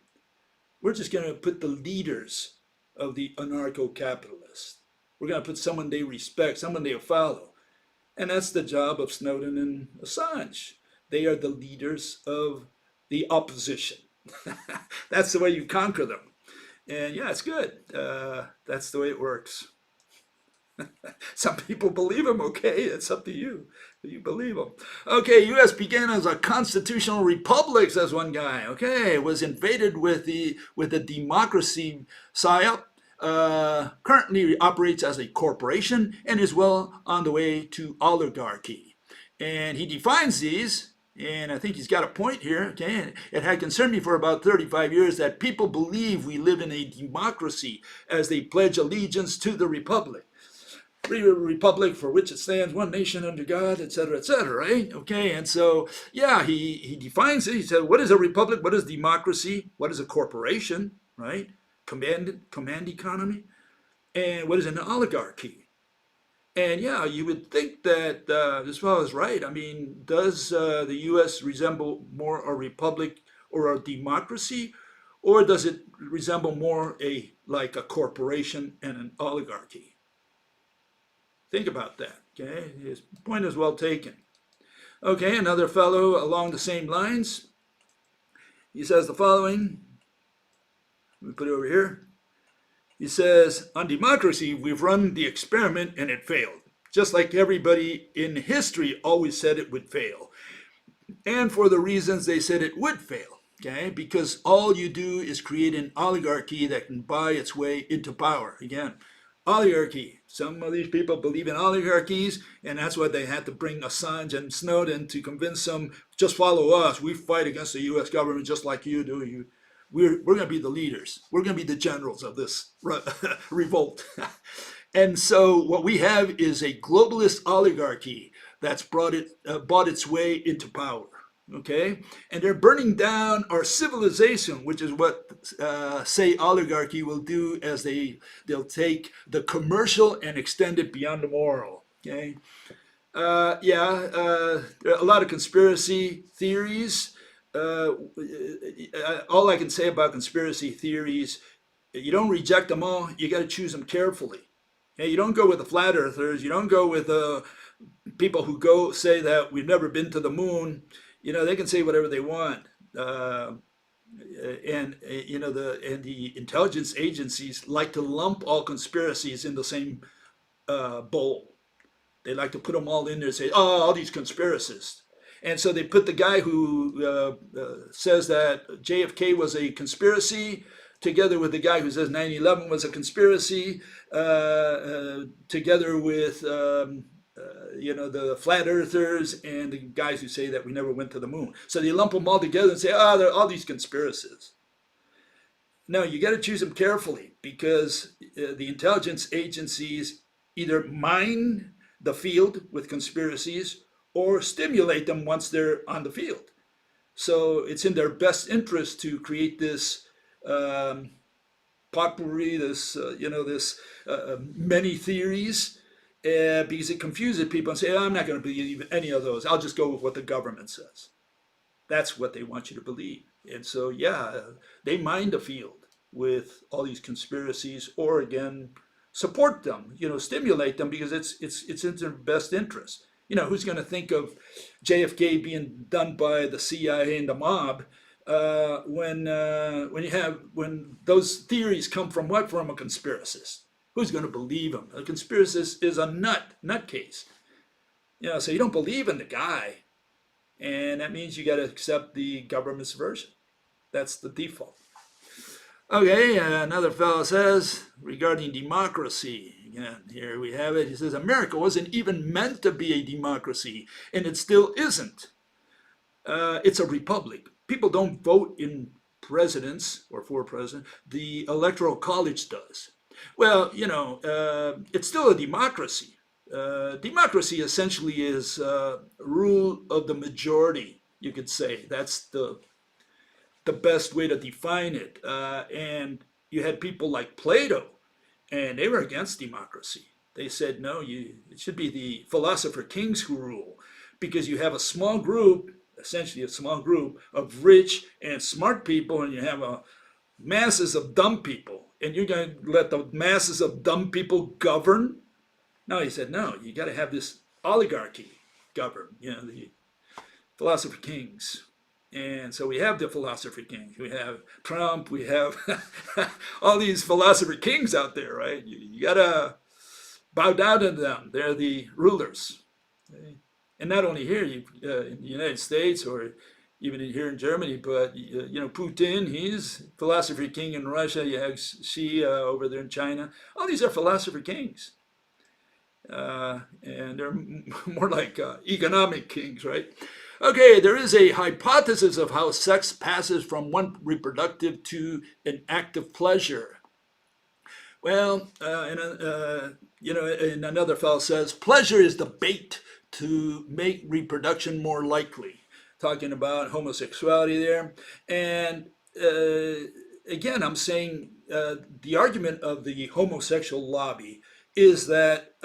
We're just going to put the leaders of the anarcho-capitalists. We're going to put someone they respect, someone they follow. And that's the job of Snowden and Assange. They are the leaders of the opposition. That's the way you conquer them. And yeah, it's good. That's the way it works. Some people believe him, okay? It's up to you. You believe him. Okay, U.S. began as a constitutional republic, says one guy. Okay, it was invaded with the democracy psyop. Currently operates as a corporation and is well on the way to oligarchy. And he defines these, and I think he's got a point here. Okay, it had concerned me for about 35 years that people believe we live in a democracy as they pledge allegiance to the republic. free republic for which it stands, one nation under God, etc., etc., right? Okay, and so, yeah, he defines it. He said, what is a republic? What is democracy? What is a corporation, right? Command economy. And what is an oligarchy? And yeah, you would think that this fellow is right. I mean, does the U.S. resemble more a republic or a democracy, or does it resemble more like a corporation and an oligarchy? Think about that. Okay, his point is well taken. Okay, another fellow along the same lines. He says the following. Let me put it over here. He says, on democracy, we've run the experiment and it failed. Just like everybody in history always said it would fail. And for the reasons they said it would fail. Okay, because all you do is create an oligarchy that can buy its way into power. Again, oligarchy. Some of these people believe in oligarchies, and that's why they had to bring Assange and Snowden to convince them, just follow us. We fight against the U.S. government just like you do. We're going to be the leaders. We're going to be the generals of this revolt. And so what we have is a globalist oligarchy that's bought its way into power. Okay, and they're burning down our civilization, which is what say oligarchy will do, as they'll take the commercial and extend it beyond the moral. Okay, there are a lot of conspiracy theories. All I can say about conspiracy theories, you don't reject them all. You got to choose them carefully. Okay? You don't go with the flat earthers. You don't go with people who go say that we've never been to the moon. You know, they can say whatever they want, and the intelligence agencies like to lump all conspiracies in the same bowl. They like to put them all in there and say, oh, all these conspiracists. And so they put the guy who says that JFK was a conspiracy together with the guy who says 9/11 was a conspiracy, together with the flat earthers and the guys who say that we never went to the moon. So they lump them all together and say, there are all these conspiracies. No, you got to choose them carefully, because the intelligence agencies either mine the field with conspiracies or stimulate them once they're on the field. So it's in their best interest to create this potpourri, this many theories, because it confuses people and say, I'm not going to believe any of those. I'll just go with what the government says. That's what they want you to believe. And so, they mine the field with all these conspiracies, or again, support them, stimulate them, because it's in their best interest. Who's going to think of JFK being done by the CIA and the mob when those theories come from what? From a conspiracist. Who's going to believe him? A conspiracist is a nutcase. So you don't believe in the guy, and that means you got to accept the government's version. That's the default. Okay, another fellow says, regarding democracy, again, here we have it. He says, America wasn't even meant to be a democracy, and it still isn't. It's a republic. People don't vote in presidents or for president. The Electoral College does. Well, it's still a democracy. Democracy essentially is rule of the majority, you could say. That's the best way to define it. And you had people like Plato, and they were against democracy. They said, no, it should be the philosopher kings who rule, because you have a small group, essentially a small group of rich and smart people, and you have masses of dumb people. And you're going to let the masses of dumb people govern? No, he said, no, you got to have this oligarchy govern, the philosopher kings. And so we have the philosopher kings. We have Trump. We have all these philosopher kings out there, right? You got to bow down to them. They're the rulers. Okay? And not only here in the United States, or even here in Germany, but Putin, he's philosopher king in Russia. You have Xi over there in China. All these are philosopher kings. And they're more like economic kings, right? Okay, there is a hypothesis of how sex passes from one reproductive to an act of pleasure. Well, and another fellow says, pleasure is the bait to make reproduction more likely. Talking about homosexuality there. And again, I'm saying the argument of the homosexual lobby is that,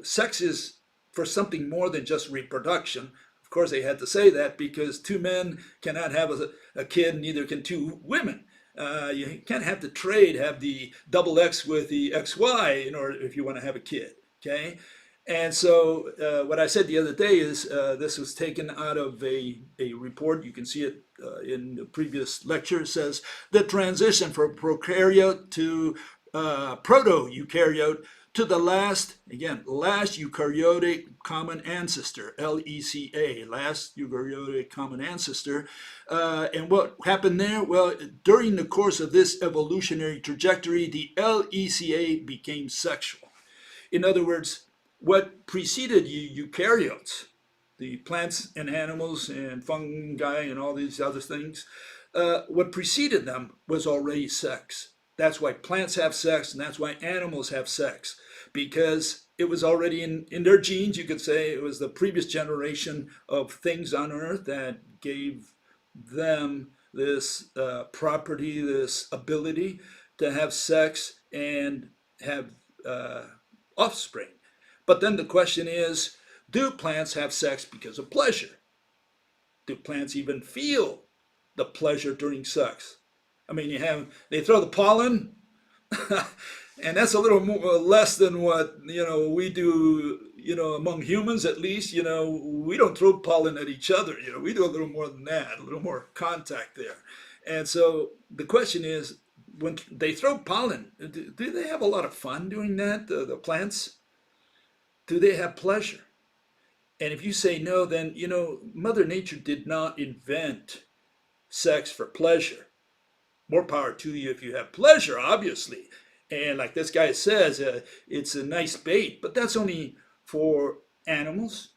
sex is for something more than just reproduction. Of course, they had to say that because two men cannot have a kid, neither can two women. You can't have the trade, have the double X with the XY in order if you want to have a kid. Okay, and so what I said the other day is this was taken out of a report. You can see it in the previous lecture. It says the transition from prokaryote to proto-eukaryote to the last eukaryotic common ancestor, LECA, last eukaryotic common ancestor. And what happened there? Well, during the course of this evolutionary trajectory, the LECA became sexual. In other words, what preceded eukaryotes, the plants and animals and fungi and all these other things, what preceded them was already sex. That's why plants have sex, and that's why animals have sex, because it was already in their genes. You could say it was the previous generation of things on Earth that gave them this property, this ability to have sex and have offspring. But then the question is, do plants have sex because of pleasure? Do plants even feel the pleasure during sex? I mean, they throw the pollen, and that's a little more, less than what we do. Among humans, at least, we don't throw pollen at each other. We do a little more than that, a little more contact there. And so the question is, when they throw pollen, do they have a lot of fun doing that? The plants, do they have pleasure? And if you say no, then Mother Nature did not invent sex for pleasure. More power to you if you have pleasure, obviously. And like this guy says, it's a nice bait, but that's only for animals.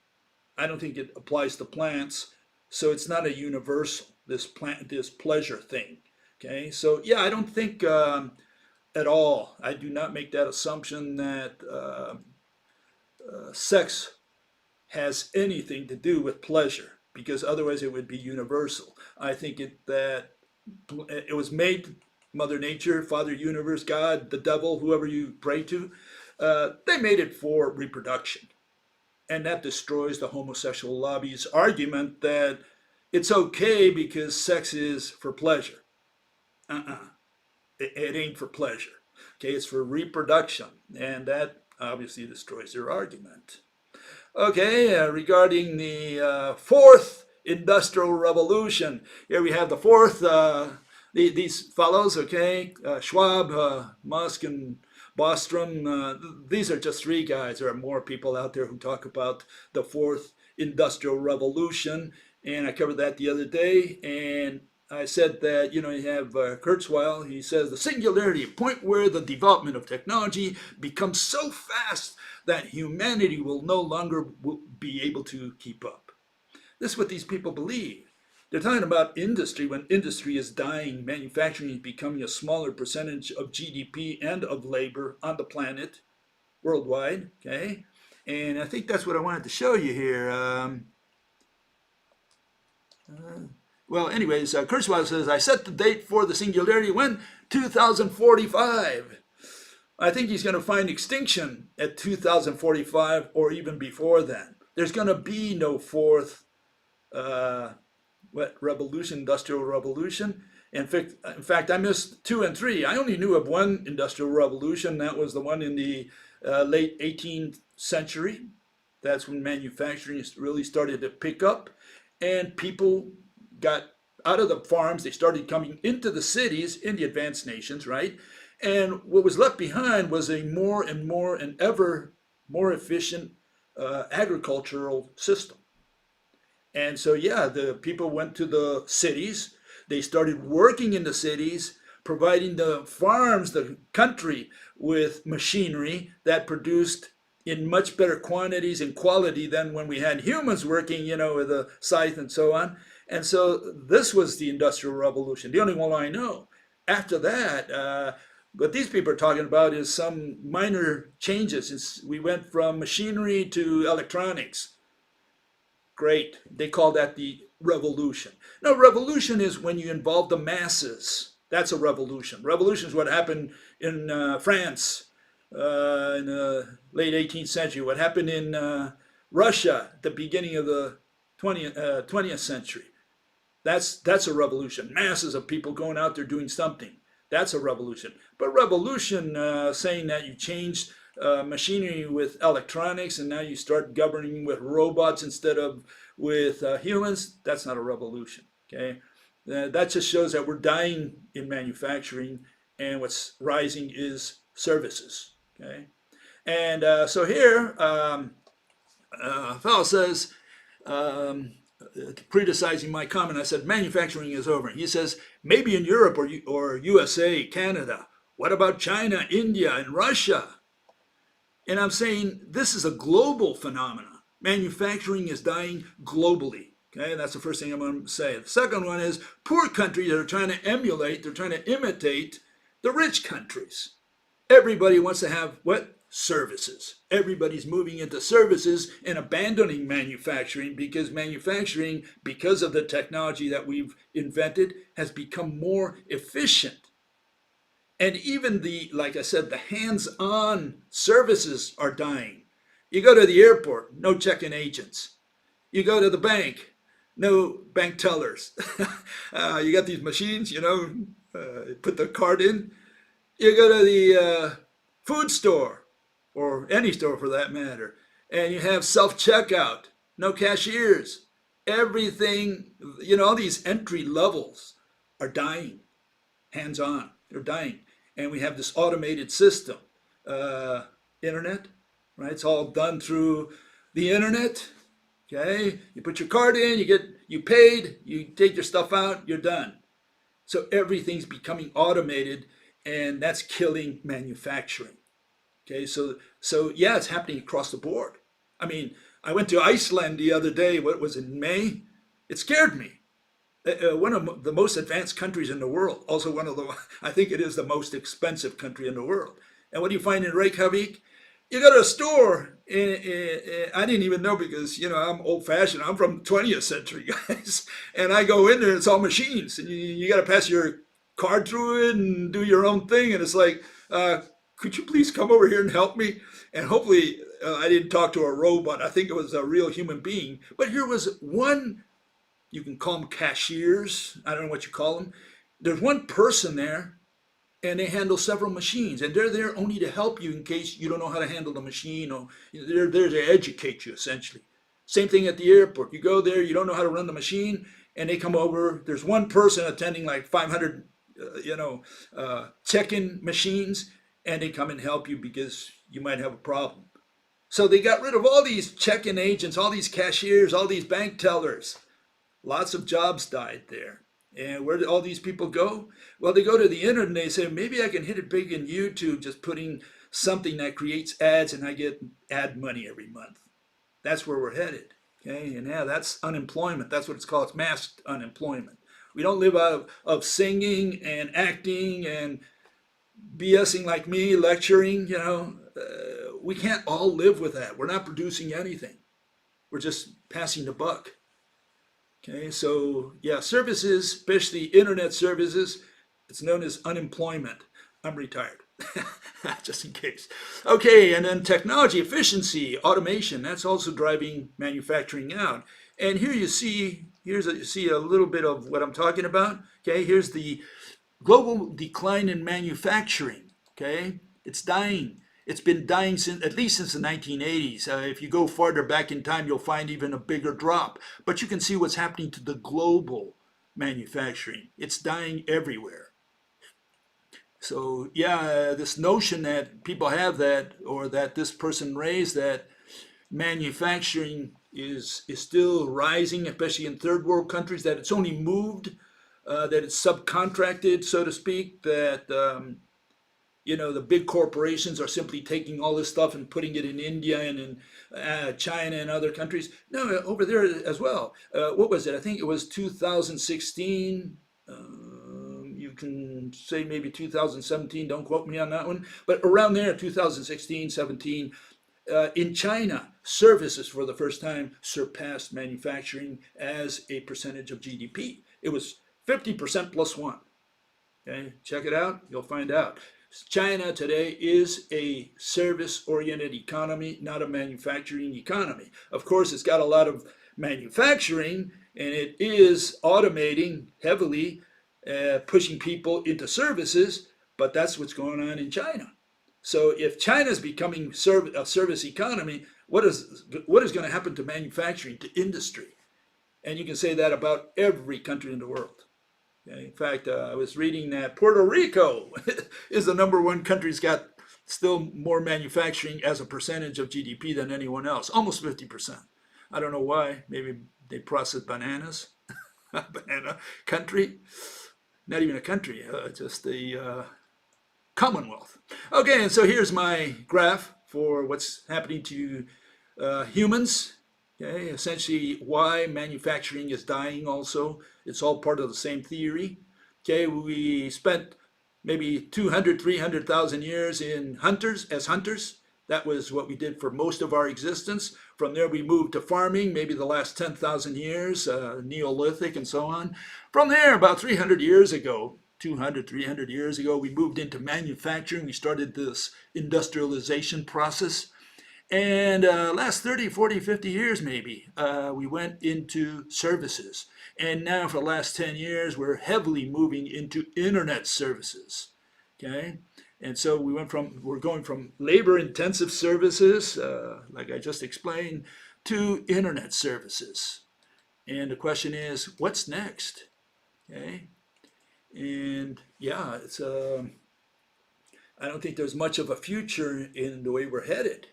I don't think it applies to plants, so it's not a universal, this pleasure thing. Okay, so yeah, I don't think at all. I do not make that assumption that sex has anything to do with pleasure, because otherwise it would be universal. I think that it was made, Mother Nature, Father Universe, God, the devil, whoever you pray to, they made it for reproduction. And that destroys the homosexual lobby's argument that it's okay because sex is for pleasure. It ain't for pleasure. Okay, it's for reproduction. And that obviously destroys their argument. Okay, regarding the fourth industrial revolution, here we have the fourth, these fellows, okay, Schwab, Musk, and Bostrom. These are just three guys. There are more people out there who talk about the fourth industrial revolution, and I covered that the other day. And I said that, you have Kurzweil. He says the singularity, a point where the development of technology becomes so fast that humanity will no longer be able to keep up. This is what these people believe. They're talking about industry. When industry is dying, manufacturing is becoming a smaller percentage of GDP and of labor on the planet worldwide. Okay, and I think that's what I wanted to show you here. Well, anyways, Kurzweil says, I set the date for the singularity when? 2045. I think he's going to find extinction at 2045 or even before then. There's going to be no fourth revolution, industrial revolution. In fact, I missed 2 and 3. I only knew of one industrial revolution. That was the one in the late 18th century. That's when manufacturing really started to pick up, and people got out of the farms. They started coming into the cities in the advanced nations, right? And what was left behind was a more and more and ever more efficient agricultural system. And so, yeah, the people went to the cities. They started working in the cities, providing the farms, the country, with machinery that produced in much better quantities and quality than when we had humans working, with a scythe and so on. And so this was the Industrial Revolution, the only one I know. After that, What these people are talking about is some minor changes. We went from machinery to electronics. Great. They call that the revolution. No, revolution is when you involve the masses. That's a revolution. Revolution is what happened in France in the late 18th century, what happened in Russia at the beginning of the 20th century. That's a revolution. Masses of people going out there doing something. That's a revolution. But revolution, saying that you changed machinery with electronics and now you start governing with robots instead of with humans, that's not a revolution. Okay, that just shows that we're dying in manufacturing, and what's rising is services. Okay, and so here, a fellow says, criticizing my comment, I said, manufacturing is over. He says, maybe in Europe or USA, Canada. What about China, India, and Russia? And I'm saying this is a global phenomenon. Manufacturing is dying globally. Okay, that's the first thing I'm going to say. The second one is poor countries that are trying to emulate, they're trying to imitate the rich countries. Everybody wants to have what? Services. Everybody's moving into services and abandoning manufacturing because manufacturing, because of the technology that we've invented, has become more efficient. And even like I said, the hands-on services are dying. You go to the airport, no check-in agents. You go to the bank, no bank tellers. You got these machines, put the card in. You go to the food store, or any store for that matter, and you have self-checkout, no cashiers. Everything, all these entry levels are dying, hands-on, they're dying. And we have this automated system, internet, right? It's all done through the internet, okay? You put your card in, you paid, you take your stuff out, you're done. So everything's becoming automated, and that's killing manufacturing. Okay, so yeah, it's happening across the board. I mean, I went to Iceland the other day. What was it, in May? It scared me. One of the most advanced countries in the world. Also one of I think it is the most expensive country in the world. And what do you find in Reykjavik? You go to a store, I didn't even know because, I'm old-fashioned. I'm from the 20th century, guys. And I go in there, and it's all machines. And you got to pass your card through it and do your own thing. And it's like, could you please come over here and help me? And hopefully I didn't talk to a robot. I think it was a real human being. But here was one, you can call them cashiers. I don't know what you call them. There's one person there, and they handle several machines. And they're there only to help you in case you don't know how to handle the machine. Or they're there to educate you, essentially. Same thing at the airport. You go there, you don't know how to run the machine, and they come over. There's one person attending like 500, check-in machines, and they come and help you because you might have a problem. So they got rid of all these check-in agents, all these cashiers, all these bank tellers. Lots of jobs died there. And where did all these people go? Well, they go to the internet and they say, maybe I can hit it big in YouTube just putting something that creates ads and I get ad money every month. That's where we're headed. Okay, and yeah, that's unemployment. That's what it's called. It's masked unemployment. We don't live out of singing and acting and BSing like me, lecturing, we can't all live with that. We're not producing anything. We're just passing the buck. Okay, so yeah, services, especially internet services, it's known as unemployment. I'm retired, just in case. Okay, and then technology, efficiency, automation, that's also driving manufacturing out. And here you see, you see a little bit of what I'm talking about. Okay, here's the global decline in manufacturing. Okay, it's dying. It's been dying at least since the 1980s. If you go farther back in time, you'll find even a bigger drop. But you can see what's happening to the global manufacturing. It's dying everywhere. So yeah, this notion that people have that, or that this person raised, that manufacturing is still rising, especially in third world countries, that it's only moved, that it's subcontracted, so to speak, that the big corporations are simply taking all this stuff and putting it in India and in China and other countries. No, over there as well. What was it? I think it was 2016. You can say maybe 2017, don't quote me on that one, but around there, 2016, 17, in China, services for the first time surpassed manufacturing as a percentage of GDP. It was 50% plus one. Okay, check it out, you'll find out. China today is a service-oriented economy, not a manufacturing economy. Of course, it's got a lot of manufacturing, and it is automating heavily, pushing people into services, but that's what's going on in China. So if China's becoming a service economy, what is going to happen to manufacturing, to industry? And you can say that about every country in the world. In fact, I was reading that Puerto Rico is the number one country that's got still more manufacturing as a percentage of GDP than anyone else, almost 50%. I don't know why. Maybe they process bananas. Banana country. Not even a country, just a commonwealth. Okay, and so here's my graph for what's happening to humans. Okay, essentially why manufacturing is dying also. It's all part of the same theory. Okay, we spent maybe 200, 300,000 years in as hunters. That was what we did for most of our existence. From there we moved to farming, maybe the last 10,000 years, Neolithic and so on. From there, about 300 years ago, 200, 300 years ago, we moved into manufacturing. We started this industrialization process. And last 30, 40, 50 years maybe, we went into services. And now for the last 10 years, we're heavily moving into internet services. Okay? And so we're going from labor-intensive services, like I just explained, to internet services. And the question is, what's next? Okay? And yeah, I don't think there's much of a future in the way we're headed.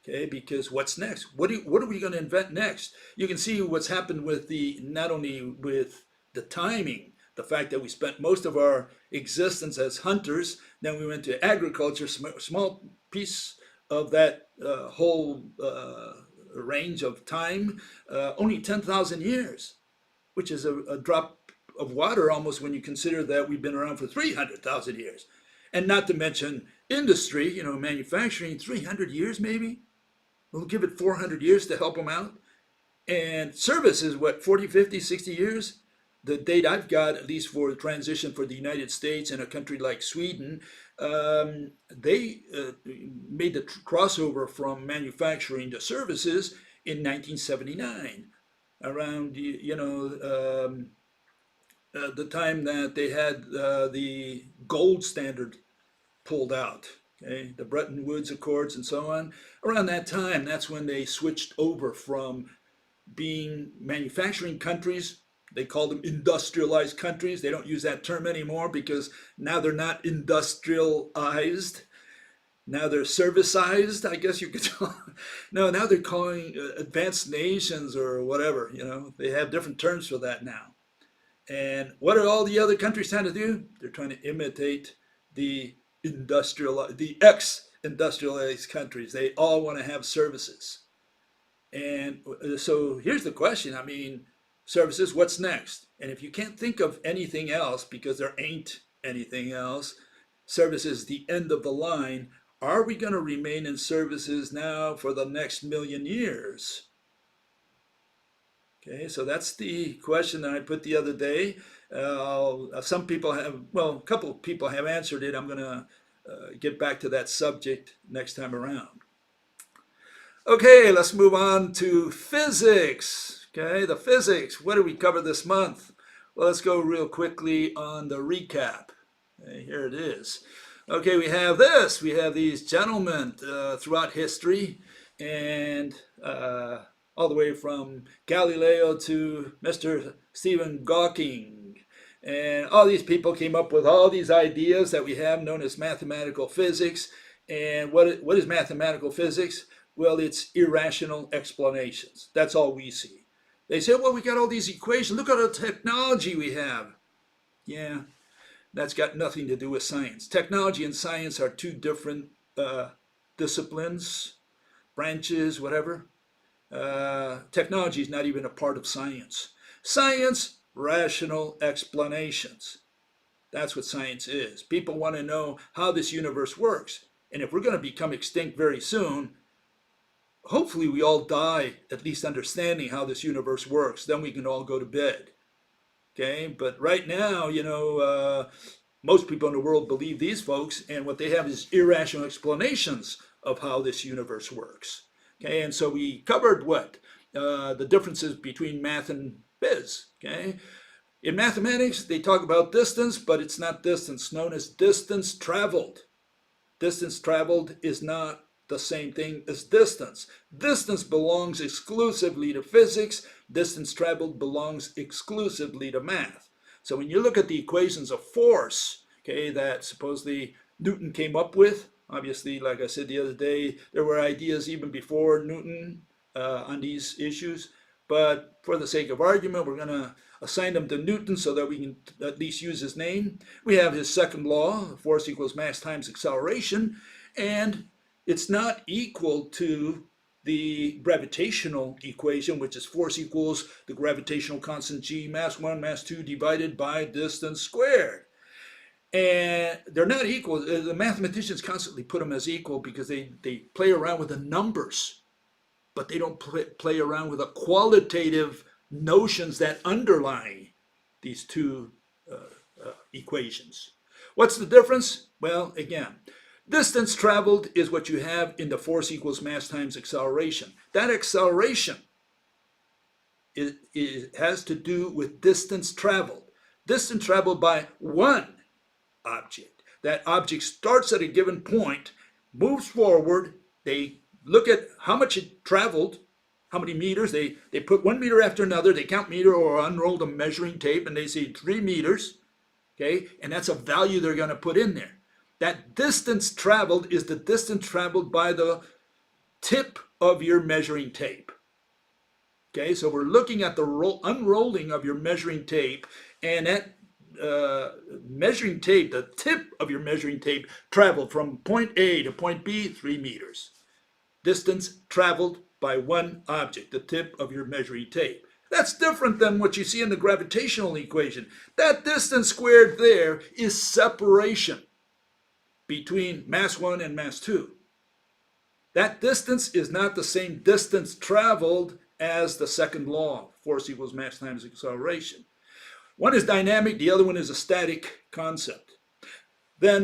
Okay, because what's next? What are we going to invent next? You can see what's happened with not only with the timing, the fact that we spent most of our existence as hunters, then we went to agriculture, small piece of that whole range of time, only 10,000 years, which is a drop of water almost when you consider that we've been around for 300,000 years. And not to mention industry, manufacturing, 300 years maybe? We'll give it 400 years to help them out. And services, what, 40, 50, 60 years? The date I've got, at least for the transition for the United States and a country like Sweden, they made the crossover from manufacturing to services in 1979, around, the time that they had the gold standard pulled out. Okay, the Bretton Woods Accords and so on. Around that time, that's when they switched over from being manufacturing countries. They called them industrialized countries. They don't use that term anymore because now they're not industrialized. Now they're serviceized, I guess you could tell. No, now they're calling advanced nations or whatever. They have different terms for that now. And what are all the other countries trying to do? They're trying to imitate the ex-industrialized countries. They all want to have services. And so here's the question. Services, what's next? And if you can't think of anything else, because there ain't anything else, service is the end of the line. Are we going to remain in services now for the next million years? Okay, so that's the question that I put the other day. Some people a couple of people have answered it. I'm going to get back to that subject next time around. Okay, let's move on to physics. Okay, the physics. What did we cover this month? Well, let's go real quickly on the recap. Okay, here it is. Okay, we have this. We have these gentlemen throughout history, and all the way from Galileo to Mr. Stephen Hawking. And all these people came up with all these ideas that we have known as mathematical physics. And what is mathematical physics? Well, it's irrational explanations. That's all we see. They say, well, we got all these equations. Look at the technology we have. Yeah, that's got nothing to do with science. Technology and science are two different disciplines, branches, whatever. Technology is not even a part of science. Science, rational explanations. That's what science is. People want to know how this universe works. And if we're going to become extinct very soon, hopefully we all die at least understanding how this universe works. Then we can all go to bed. Okay, but right now, most people in the world believe these folks, and what they have is irrational explanations of how this universe works. Okay, and so we covered what? The differences between math and biz. Okay, in mathematics, they talk about distance, but it's not distance, known as distance traveled. Distance traveled is not the same thing as distance. Distance belongs exclusively to physics. Distance traveled belongs exclusively to math. So when you look at the equations of force, okay, that supposedly Newton came up with, obviously, like I said the other day, there were ideas even before Newton on these issues. But for the sake of argument, we're going to assign them to Newton so that we can at least use his name. We have his second law, force equals mass times acceleration, and it's not equal to the gravitational equation, which is force equals the gravitational constant g, mass 1, mass 2, divided by distance squared. And they're not equal. The mathematicians constantly put them as equal because they play around with the numbers, but they don't play around with the qualitative notions that underlie these two equations. What's the difference? Well, again, distance traveled is what you have in the force equals mass times acceleration. That acceleration has to do with distance traveled. Distance traveled by one object. That object starts at a given point, moves forward, they look at how much it traveled, how many meters, they put 1 meter after another, they count meter or unroll the measuring tape and they say 3 meters, okay, and that's a value they're going to put in there. That distance traveled is the distance traveled by the tip of your measuring tape. Okay, so we're looking at the unrolling of your measuring tape, and that measuring tape, the tip of your measuring tape, traveled from point A to point B 3 meters. Distance traveled by one object, the tip of your measuring tape. That's different than what you see in the gravitational equation. That distance squared there is separation between mass 1 and mass 2. That distance is not the same distance traveled as the second law, force equals mass times acceleration. One is dynamic, the other one is a static concept. Then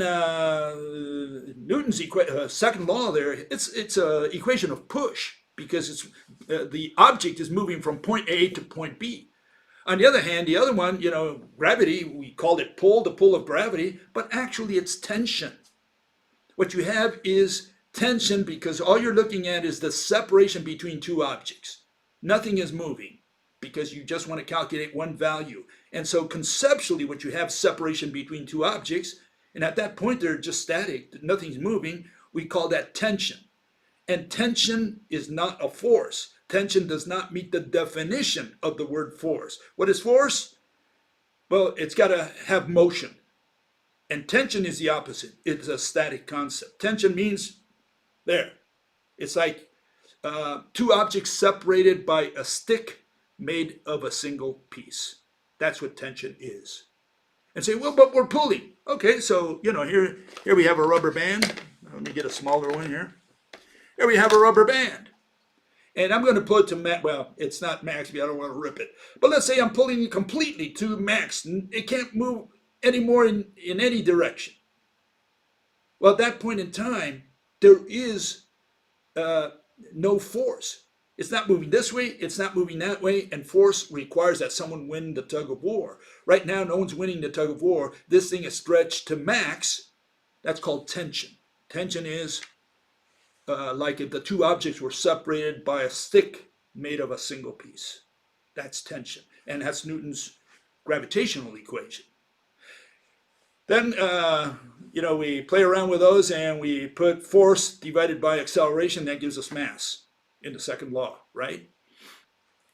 Newton's second law there, it's an equation of push, because it's the object is moving from point A to point B. On the other hand, the other one, gravity, we called it pull, the pull of gravity, but actually it's tension. What you have is tension because all you're looking at is the separation between two objects. Nothing is moving because you just want to calculate one value. And so conceptually, what you have separation between two objects, and at that point they're just static, nothing's moving, we call that tension. And tension is not a force. Tension does not meet the definition of the word force. What is force? Well, it's got to have motion. And tension is the opposite. It's a static concept. Tension means there. It's like two objects separated by a stick made of a single piece. That's what tension is. And say, well, but we're pulling. Okay, so, here we have a rubber band. Let me get a smaller one here. Here we have a rubber band. And I'm going to put it to max. Well, it's not max, but I don't want to rip it. But let's say I'm pulling it completely to max. It can't move anymore in any direction. Well, at that point in time, there is no force. It's not moving this way, it's not moving that way, and force requires that someone win the tug of war. Right now, no one's winning the tug of war. This thing is stretched to max. That's called tension. Tension is like if the two objects were separated by a stick made of a single piece. That's tension, and that's Newton's gravitational equation. Then, we play around with those and we put force divided by acceleration. That gives us mass in the second law, right?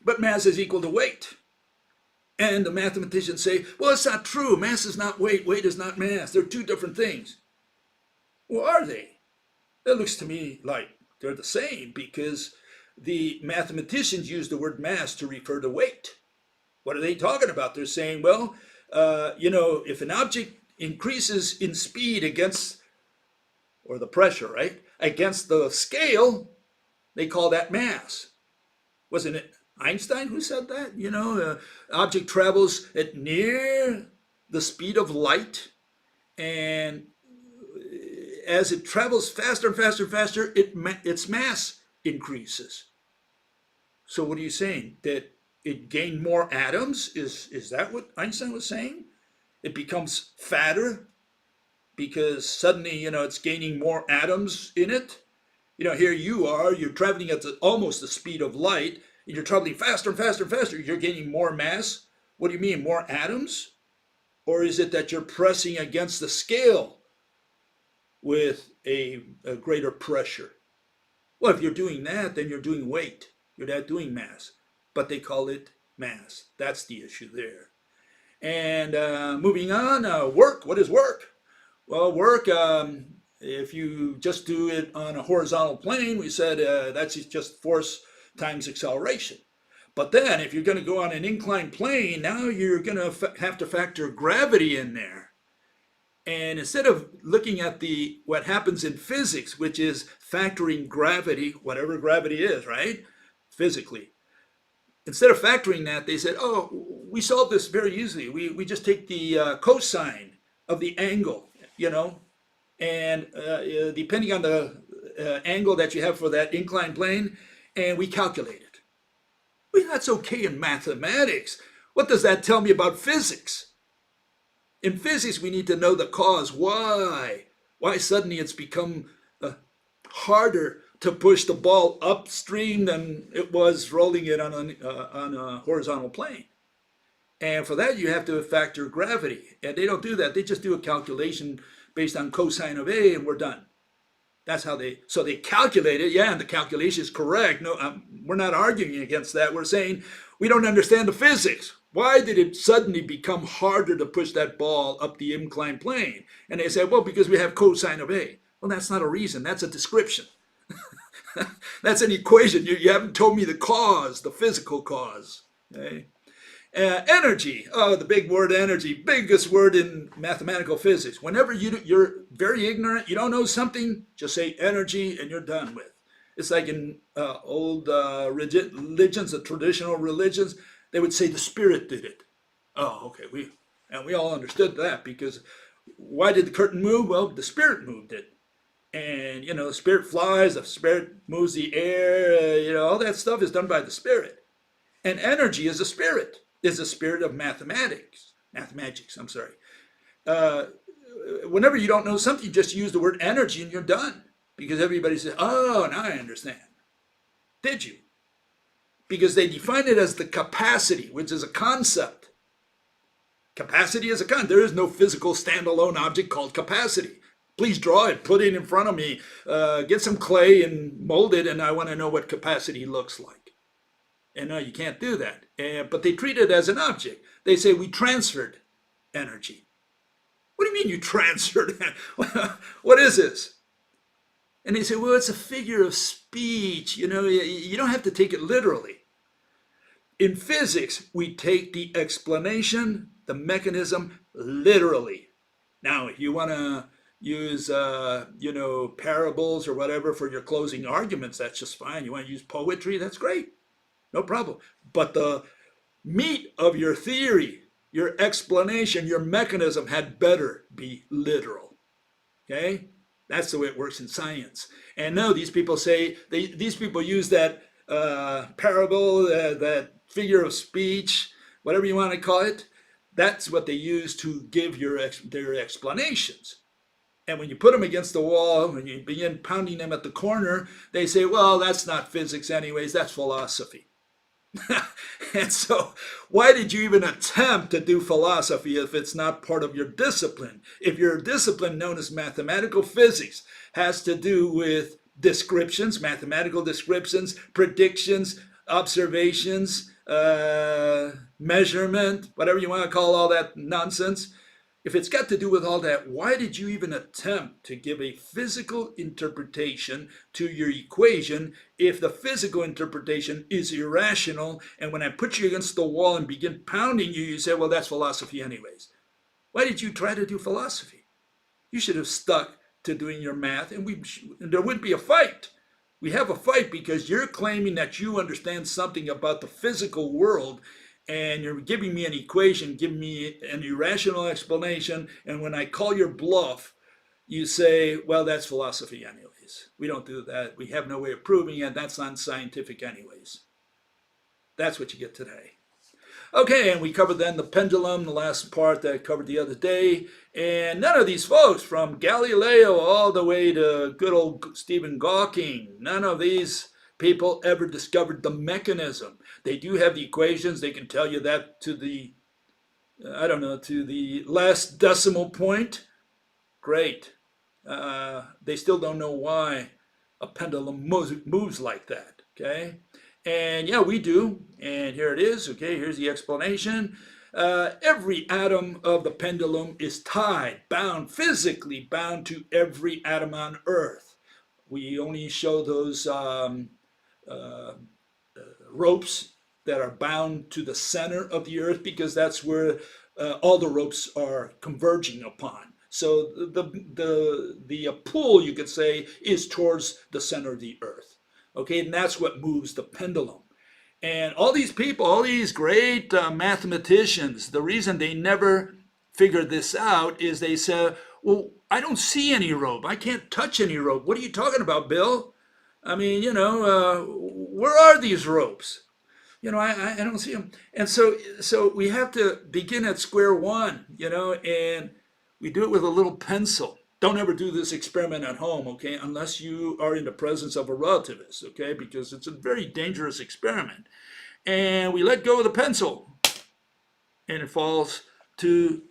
But mass is equal to weight. And the mathematicians say, well, it's not true. Mass is not weight. Weight is not mass. They're two different things. Well, are they? It looks to me like they're the same because the mathematicians use the word mass to refer to weight. What are they talking about? They're saying, well, if an object increases in speed against, or the pressure, right, against the scale, they call that mass. Wasn't it Einstein who said that? Object travels at near the speed of light, and as it travels faster and faster and faster, its mass increases. So what are you saying? That it gained more atoms? Is that what Einstein was saying? It becomes fatter because suddenly, it's gaining more atoms in it. Here you're traveling at almost the speed of light, and you're traveling faster and faster and faster. You're gaining more mass. What do you mean, more atoms? Or is it that you're pressing against the scale with a greater pressure? Well, if you're doing that, then you're doing weight. You're not doing mass. But they call it mass. That's the issue there. And moving on, work. What is work? Well, work, if you just do it on a horizontal plane, we said that's just force times acceleration. But then if you're going to go on an inclined plane, now you're going to have to factor gravity in there. And instead of looking at what happens in physics, which is factoring gravity, whatever gravity is, right, physically, instead of factoring that, they said, oh, we solve this very easily. We just take the cosine of the angle, and depending on the angle that you have for that inclined plane, and we calculate it. Well, that's okay in mathematics. What does that tell me about physics? In physics, we need to know the cause. Why suddenly it's become harder to push the ball upstream than it was rolling it on a horizontal plane. And for that, you have to factor gravity. And they don't do that. They just do a calculation based on cosine of A, and we're done. That's how they calculate it. Yeah, and the calculation is correct. No, we're not arguing against that. We're saying we don't understand the physics. Why did it suddenly become harder to push that ball up the inclined plane? And they say, well, because we have cosine of A. Well, that's not a reason. That's a description. That's an equation. You haven't told me the cause, the physical cause. Okay? Energy. Oh, the big word energy. Biggest word in mathematical physics. Whenever you're very ignorant, you don't know something, just say energy and you're done with. It's like in old religions, the traditional religions, they would say the spirit did it. Oh, okay. We all understood that, because why did the curtain move? Well, the spirit moved it. And, the spirit flies, the spirit moves the air, all that stuff is done by the spirit. And energy is a spirit. Is the spirit of mathematics. I'm sorry. Whenever you don't know something, just use the word energy and you're done. Because everybody says, oh, now I understand. Did you? Because they define it as the capacity, which is a concept. Capacity is a concept. There is no physical standalone object called capacity. Please draw it, put it in front of me, get some clay and mold it, and I want to know what capacity looks like. And no, you can't do that. But they treat it as an object. They say we transferred energy. What do you mean you transferred it? What is this? And they say, well, it's a figure of speech. You don't have to take it literally. In physics, we take the explanation, the mechanism, literally. Now, if you want to use, parables or whatever for your closing arguments, that's just fine. You want to use poetry, that's great. No problem. But the meat of your theory, your explanation, your mechanism had better be literal. Okay? That's the way it works in science. And no, these people say, these people use that parable, that figure of speech, whatever you want to call it. That's what they use to give their explanations. And when you put them against the wall, when you begin pounding them at the corner, they say, well, that's not physics anyways, that's philosophy. And so why did you even attempt to do philosophy if it's not part of your discipline? If your discipline, known as mathematical physics, has to do with descriptions, mathematical descriptions, predictions, observations, measurement, whatever you want to call all that nonsense, if it's got to do with all that, why did you even attempt to give a physical interpretation to your equation if the physical interpretation is irrational? And when I put you against the wall and begin pounding you, you say, well, that's philosophy anyways. Why did you try to do philosophy? You should have stuck to doing your math, and there wouldn't be a fight. We have a fight because you're claiming that you understand something about the physical world, and you're giving me an equation, giving me an irrational explanation, and when I call your bluff, you say, well, that's philosophy anyways. We don't do that. We have no way of proving it. That's unscientific anyways. That's what you get today. Okay, and we covered then the pendulum, the last part that I covered the other day. And none of these folks, from Galileo all the way to good old Stephen Hawking, none of these people ever discovered the mechanism. They do have the equations. They can tell you that to the, I don't know, to the last decimal point. Great. They still don't know why a pendulum moves like that, okay? And yeah, we do. And here it is. Okay, here's the explanation. Every atom of the pendulum is tied, bound, physically bound to every atom on Earth. We only show those ropes that are bound to the center of the Earth because that's where all the ropes are converging upon. So the pull, you could say, is towards the center of the Earth. Okay, and that's what moves the pendulum. And all these people, all these great mathematicians, the reason they never figured this out is they said, well, I don't see any rope. I can't touch any rope. What are you talking about, Bill? I mean, where are these ropes? I don't see them. And so we have to begin at square one, and we do it with a little pencil. Don't ever do this experiment at home, okay, unless you are in the presence of a relativist, okay, because it's a very dangerous experiment. And we let go of the pencil, and it falls to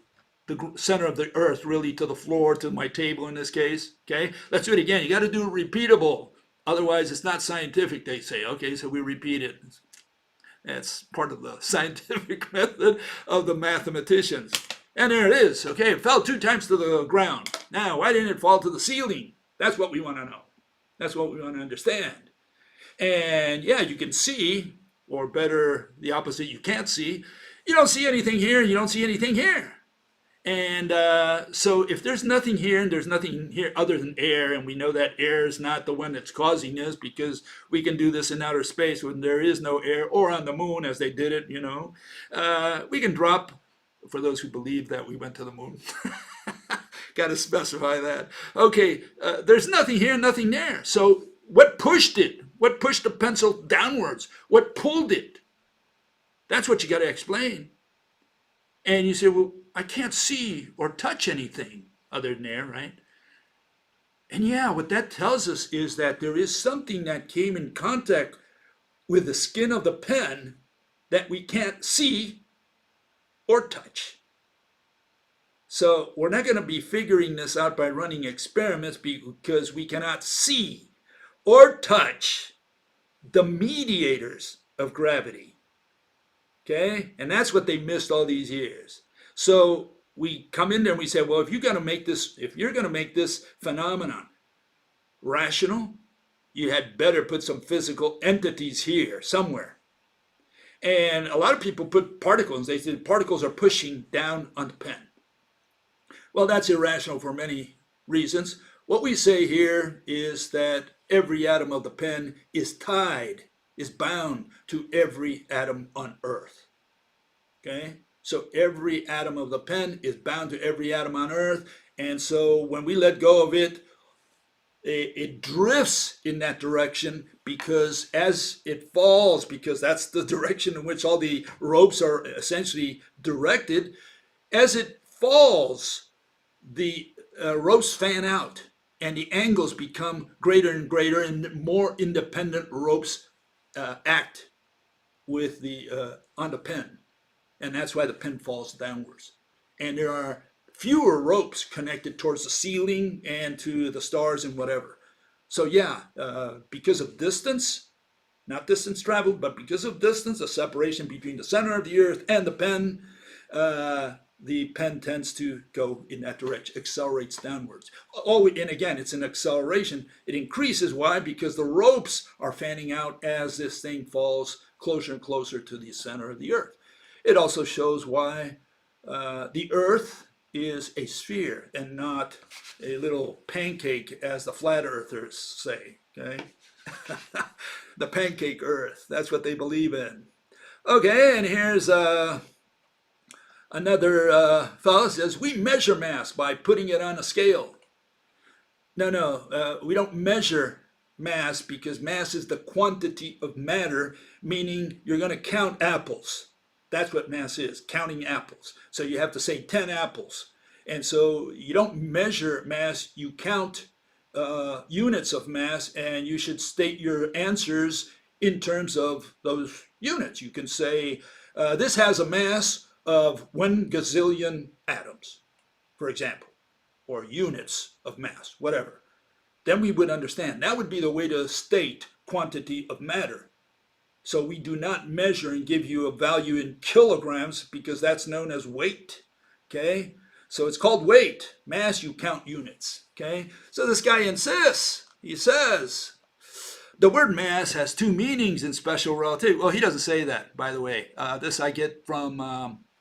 the center of the Earth, really to the floor, to my table in this case, okay? Let's do it again. You got to do it repeatable. Otherwise, it's not scientific, they say. Okay, so we repeat it. That's part of the scientific method of the mathematicians. And there it is. Okay, it fell 2 times to the ground. Now, why didn't it fall to the ceiling? That's what we want to know. That's what we want to understand. And yeah, you can see, or better, the opposite, you can't see. You don't see anything here, you don't see anything here. And so if there's nothing here and there's nothing here other than air, and we know that air is not the one that's causing this because we can do this in outer space when there is no air, or on the moon as they did it, we can drop, for those who believe that we went to the moon. Got to specify that. Okay, there's nothing here, nothing there. So what pushed it? What pushed the pencil downwards? What pulled it? That's what you got to explain. And you say, well, I can't see or touch anything other than air, right? And yeah, what that tells us is that there is something that came in contact with the skin of the pen that we can't see or touch. So we're not going to be figuring this out by running experiments because we cannot see or touch the mediators of gravity. Okay? And that's what they missed all these years. So we come in there and we say, well, if you're going to make this phenomenon rational, you had better put some physical entities here somewhere. And a lot of people put particles. They said particles are pushing down on the pen. Well, that's irrational for many reasons. What we say here is that every atom of the pen is tied, is bound to every atom on Earth. Okay? So every atom of the pen is bound to every atom on Earth. And so when we let go of it, it drifts in that direction because as it falls, because that's the direction in which all the ropes are essentially directed, as it falls, the ropes fan out and the angles become greater and greater, and more independent ropes act with on the pen. And that's why the pen falls downwards. And there are fewer ropes connected towards the ceiling and to the stars and whatever. So yeah, because of distance, not distance traveled, but because of distance, a separation between the center of the Earth and the pen tends to go in that direction, accelerates downwards. Oh, and again, it's an acceleration. It increases. Why? Because the ropes are fanning out as this thing falls closer and closer to the center of the Earth. It also shows why the Earth is a sphere and not a little pancake, as the flat earthers say, okay? The pancake earth, that's what they believe in. Okay, and here's another fellow says, we measure mass by putting it on a scale. No, we don't measure mass because mass is the quantity of matter, meaning you're going to count apples. That's what mass is, counting apples. So you have to say 10 apples. And so you don't measure mass, you count units of mass, and you should state your answers in terms of those units. You can say, this has a mass of 1 gazillion atoms, for example, or units of mass, whatever. Then we would understand. That would be the way to state quantity of matter. So we do not measure and give you a value in kilograms because that's known as weight, okay? So it's called weight. Mass, you count units, okay? So this guy insists. He says, the word mass has 2 meanings in special relativity. Well, he doesn't say that, by the way. This I get from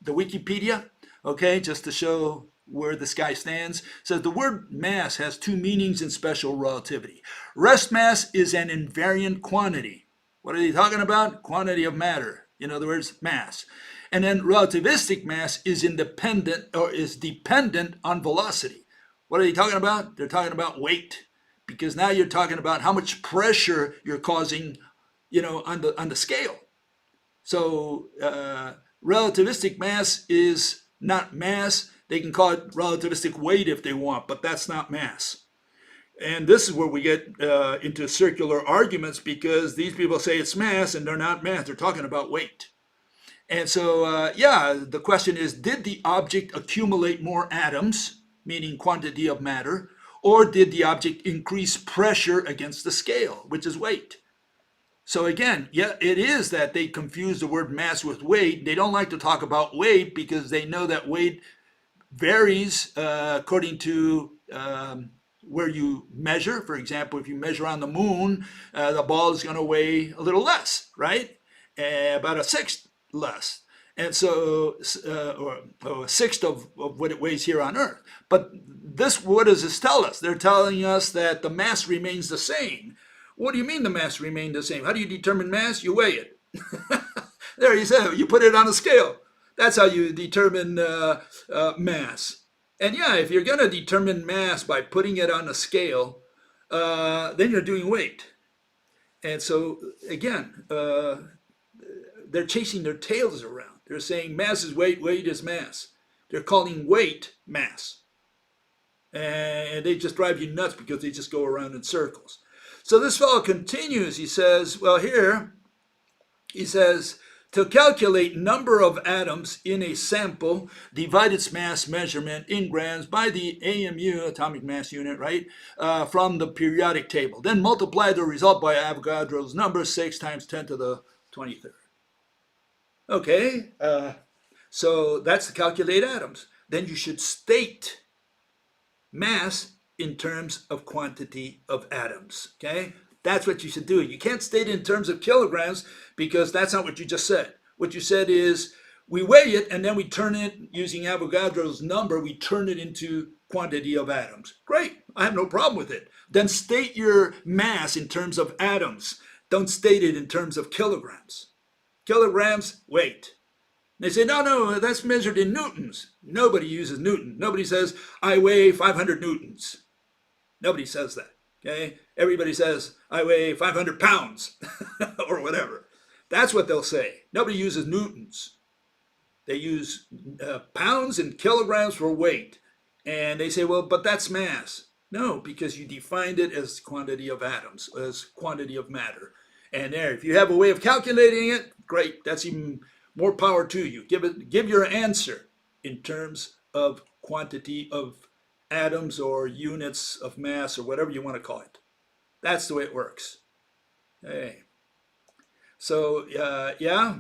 the Wikipedia, okay, just to show where this guy stands. It says the word mass has 2 meanings in special relativity. Rest mass is an invariant quantity. What are they talking about? Quantity of matter. In other words, mass. And then relativistic mass is independent or is dependent on velocity. What are they talking about? They're talking about weight, because now you're talking about how much pressure you're causing, on the scale. So relativistic mass is not mass. They can call it relativistic weight if they want, but that's not mass. And this is where we get into circular arguments, because these people say it's mass and they're not mass. They're talking about weight. And so, the question is, did the object accumulate more atoms, meaning quantity of matter, or did the object increase pressure against the scale, which is weight? So again, yeah, it is that they confuse the word mass with weight. They don't like to talk about weight because they know that weight varies according to where you measure. For example, if you measure on the moon, the ball is going to weigh a little less, right? About a sixth less. And so, or a sixth of what it weighs here on Earth. But what does this tell us? They're telling us that the mass remains the same. What do you mean the mass remained the same? How do you determine mass? You weigh it. There you say, you put it on a scale. That's how you determine mass. And yeah, if you're going to determine mass by putting it on a scale, then you're doing weight. And so, again, they're chasing their tails around. They're saying mass is weight, weight is mass. They're calling weight mass. And they just drive you nuts because they just go around in circles. So this fellow continues. He says, to calculate number of atoms in a sample, divide its mass measurement in grams by the AMU, atomic mass unit, right, from the periodic table. Then multiply the result by Avogadro's number, 6 times 10 to the 23rd. Okay, so that's to calculate atoms. Then you should state mass in terms of quantity of atoms, okay? That's what you should do. You can't state it in terms of kilograms because that's not what you just said. What you said is we weigh it and then we turn it, using Avogadro's number, we turn it into quantity of atoms. Great, I have no problem with it. Then state your mass in terms of atoms. Don't state it in terms of kilograms. Kilograms, weight. They say, no, that's measured in newtons. Nobody uses newton. Nobody says, I weigh 500 newtons. Nobody says that, okay? Everybody says, I weigh 500 pounds or whatever. That's what they'll say. Nobody uses newtons. They use pounds and kilograms for weight. And they say, well, but that's mass. No, because you defined it as quantity of atoms, as quantity of matter. And there, if you have a way of calculating it, great. That's even more power to you. Give your answer in terms of quantity of atoms or units of mass or whatever you want to call it. That's the way it works. Hey. So,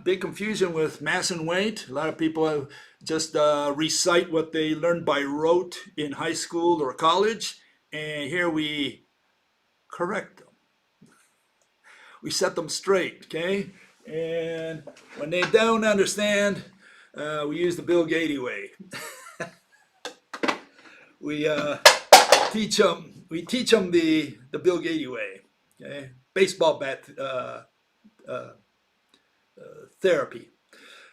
big confusion with mass and weight. A lot of people just recite what they learned by rote in high school or college, and here we correct them. We set them straight, okay? And when they don't understand, we use the Bill Gates way. we teach them the Bill Gates way, okay? Baseball bat therapy.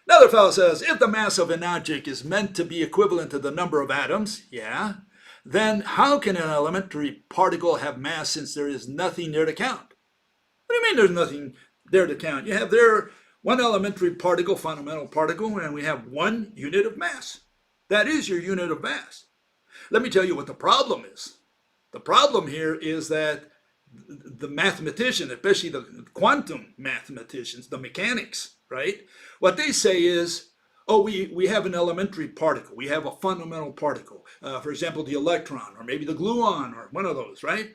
Another fellow says, if the mass of an object is meant to be equivalent to the number of atoms, yeah, then how can an elementary particle have mass since there is nothing there to count? What do you mean there's nothing there to count? You have there one elementary particle, fundamental particle, and we have one unit of mass. That is your unit of mass. Let me tell you what the problem is. The problem here is that the mathematicians, especially the quantum mathematicians, the mechanics, right? What they say is, oh, we have an elementary particle. We have a fundamental particle. For example, the electron, or maybe the gluon, or one of those, right?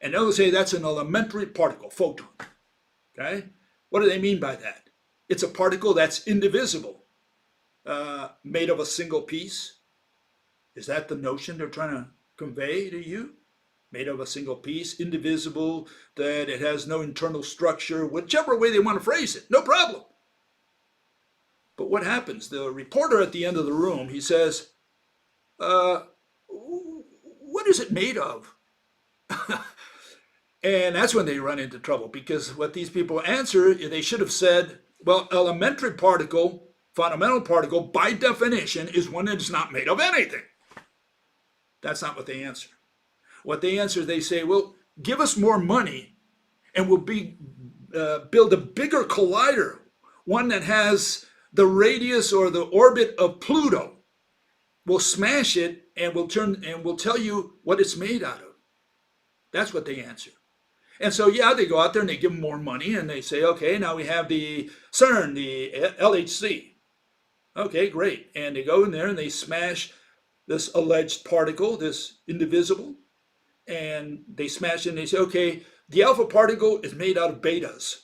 And they'll say that's an elementary particle, photon. Okay? What do they mean by that? It's a particle that's indivisible, made of a single piece. Is that the notion they're trying to convey to you? Made of a single piece, indivisible, that it has no internal structure, whichever way they want to phrase it, no problem. But what happens? The reporter at the end of the room, he says, what is it made of? And that's when they run into trouble, because what these people answer, they should have said, well, elementary particle, fundamental particle, by definition, is one that is not made of anything. That's not what they answer. What they answer, they say, well, give us more money and we'll build a bigger collider, one that has the radius or the orbit of Pluto. We'll smash it and we'll tell you what it's made out of. That's what they answer. And so, yeah, they go out there and they give them more money and they say, okay, now we have the CERN, the LHC. Okay, great. And they go in there and they smash this alleged particle, this indivisible, and they smash it and they say, okay, the alpha particle is made out of betas.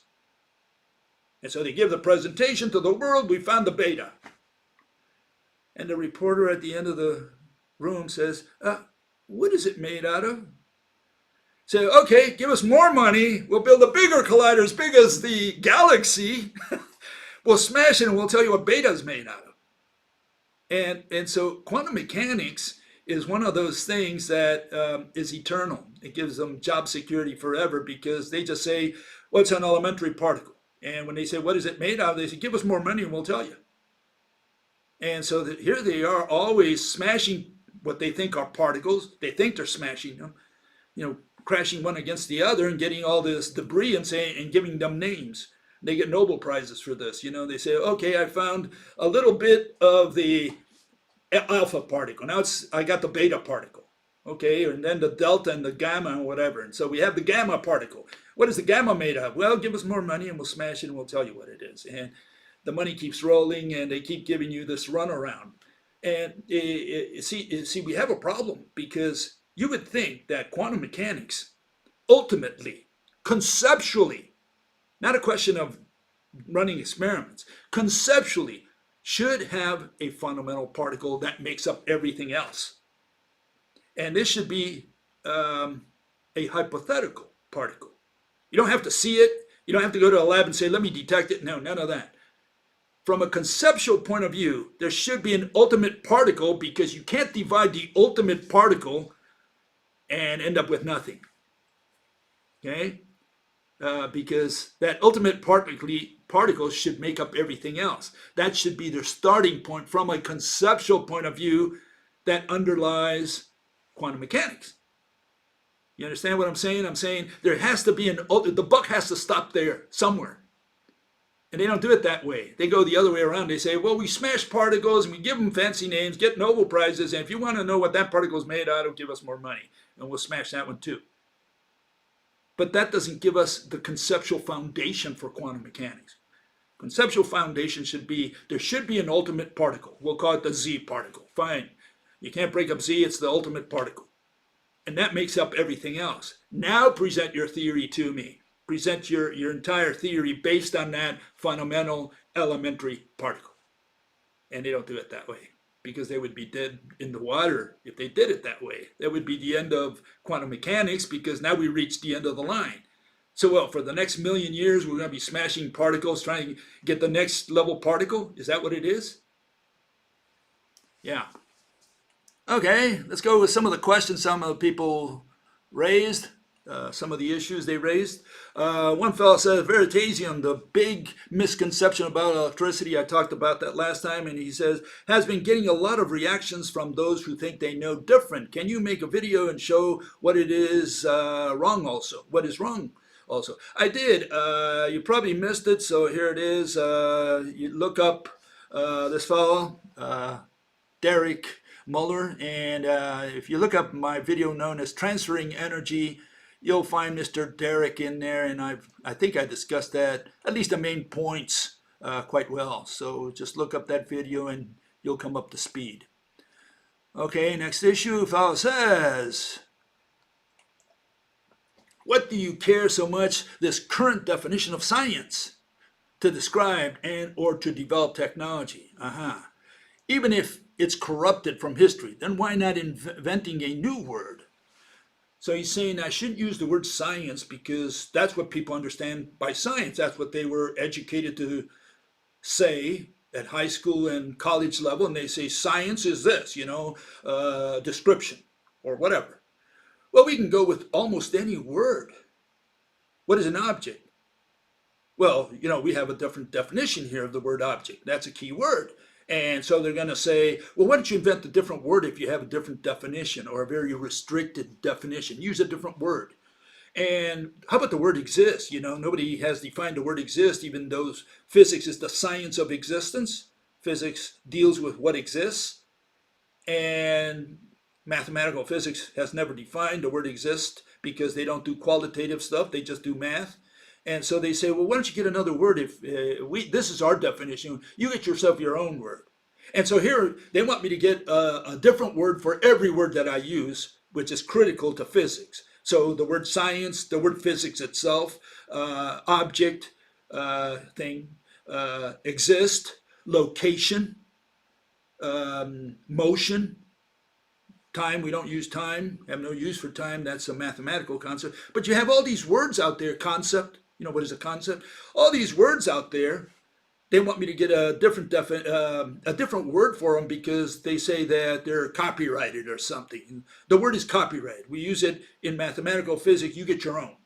And so they give the presentation to the world, we found the beta. And the reporter at the end of the room says, what is it made out of? Say, okay, give us more money, we'll build a bigger collider as big as the galaxy. We'll smash it and we'll tell you what beta is made out of. And so quantum mechanics is one of those things that is eternal. It gives them job security forever because they just say, what's an elementary particle? And when they say, what is it made of? They say, give us more money and we'll tell you. And so here they are always smashing what they think are particles. They think they're smashing them, crashing one against the other and getting all this debris and giving them names. They get Nobel Prizes for this. They say, okay, I found a little bit of the alpha particle. Now I got the beta particle. Okay, and then the delta and the gamma and whatever. And so we have the gamma particle. What is the gamma made of? Well, give us more money and we'll smash it and we'll tell you what it is. And the money keeps rolling and they keep giving you this runaround. And see, we have a problem because you would think that quantum mechanics ultimately, conceptually, not a question of running experiments, conceptually should have a fundamental particle that makes up everything else. And this should be a hypothetical particle. You don't have to see it. You don't have to go to a lab and say, let me detect it. No, none of that. From a conceptual point of view, there should be an ultimate particle because you can't divide the ultimate particle and end up with nothing. Okay? Because that ultimate particle should make up everything else. That should be their starting point from a conceptual point of view that underlies quantum mechanics. You understand what I'm saying? I'm saying there has to be the buck has to stop there somewhere. And they don't do it that way. They go the other way around. They say, well, we smash particles and we give them fancy names, get Nobel Prizes, and if you want to know what that particle is made out of, give us more money. And we'll smash that one too. But that doesn't give us the conceptual foundation for quantum mechanics. Conceptual foundation should be, there should be an ultimate particle. We'll call it the Z particle. Fine. You can't break up Z, it's the ultimate particle. And that makes up everything else. Now present your theory to me. Present your entire theory based on that fundamental elementary particle. And they don't do it that way because they would be dead in the water if they did it that way. That would be the end of quantum mechanics because now we reached the end of the line. So, well, for the next million years, we're going to be smashing particles, trying to get the next level particle? Is that what it is? Yeah. Okay, let's go with some of the questions some of the people raised, some of the issues they raised. One fellow says, Veritasium, the big misconception about electricity, I talked about that last time, and he says, has been getting a lot of reactions from those who think they know different. Can you make a video and show what it is wrong also? What is wrong also? I did. You probably missed it, so here it is. You look up this fellow. Derek Muller, and if you look up my video known as Transferring Energy, you'll find Mr. Derek in there, and I think I discussed that, at least the main points, quite well. So just look up that video and you'll come up to speed. Okay, next issue, fellow says, what do you care so much this current definition of science to describe and or to develop technology? Even if it's corrupted from history, then why not inventing a new word? So he's saying I shouldn't use the word science because that's what people understand by science. That's what they were educated to say at high school and college level, and they say science is this, description or whatever. Well, we can go with almost any word. What is an object? Well, we have a different definition here of the word object. That's a key word. And so they're going to say, well, why don't you invent a different word if you have a different definition or a very restricted definition? Use a different word. And how about the word exist? Nobody has defined the word exist, even though physics is the science of existence. Physics deals with what exists. And mathematical physics has never defined the word exist because they don't do qualitative stuff. They just do math. And so they say, well, why don't you get another word if this is our definition. You get yourself your own word. And so here they want me to get a different word for every word that I use, which is critical to physics. So the word science, the word physics itself, object, thing, exist, location, motion, time. We don't use time, have no use for time. That's a mathematical concept. But you have all these words out there, concept. What is a concept? All these words out there, they want me to get a different word for them because they say that they're copyrighted or something. The word is copyrighted. We use it in mathematical physics. You get your own.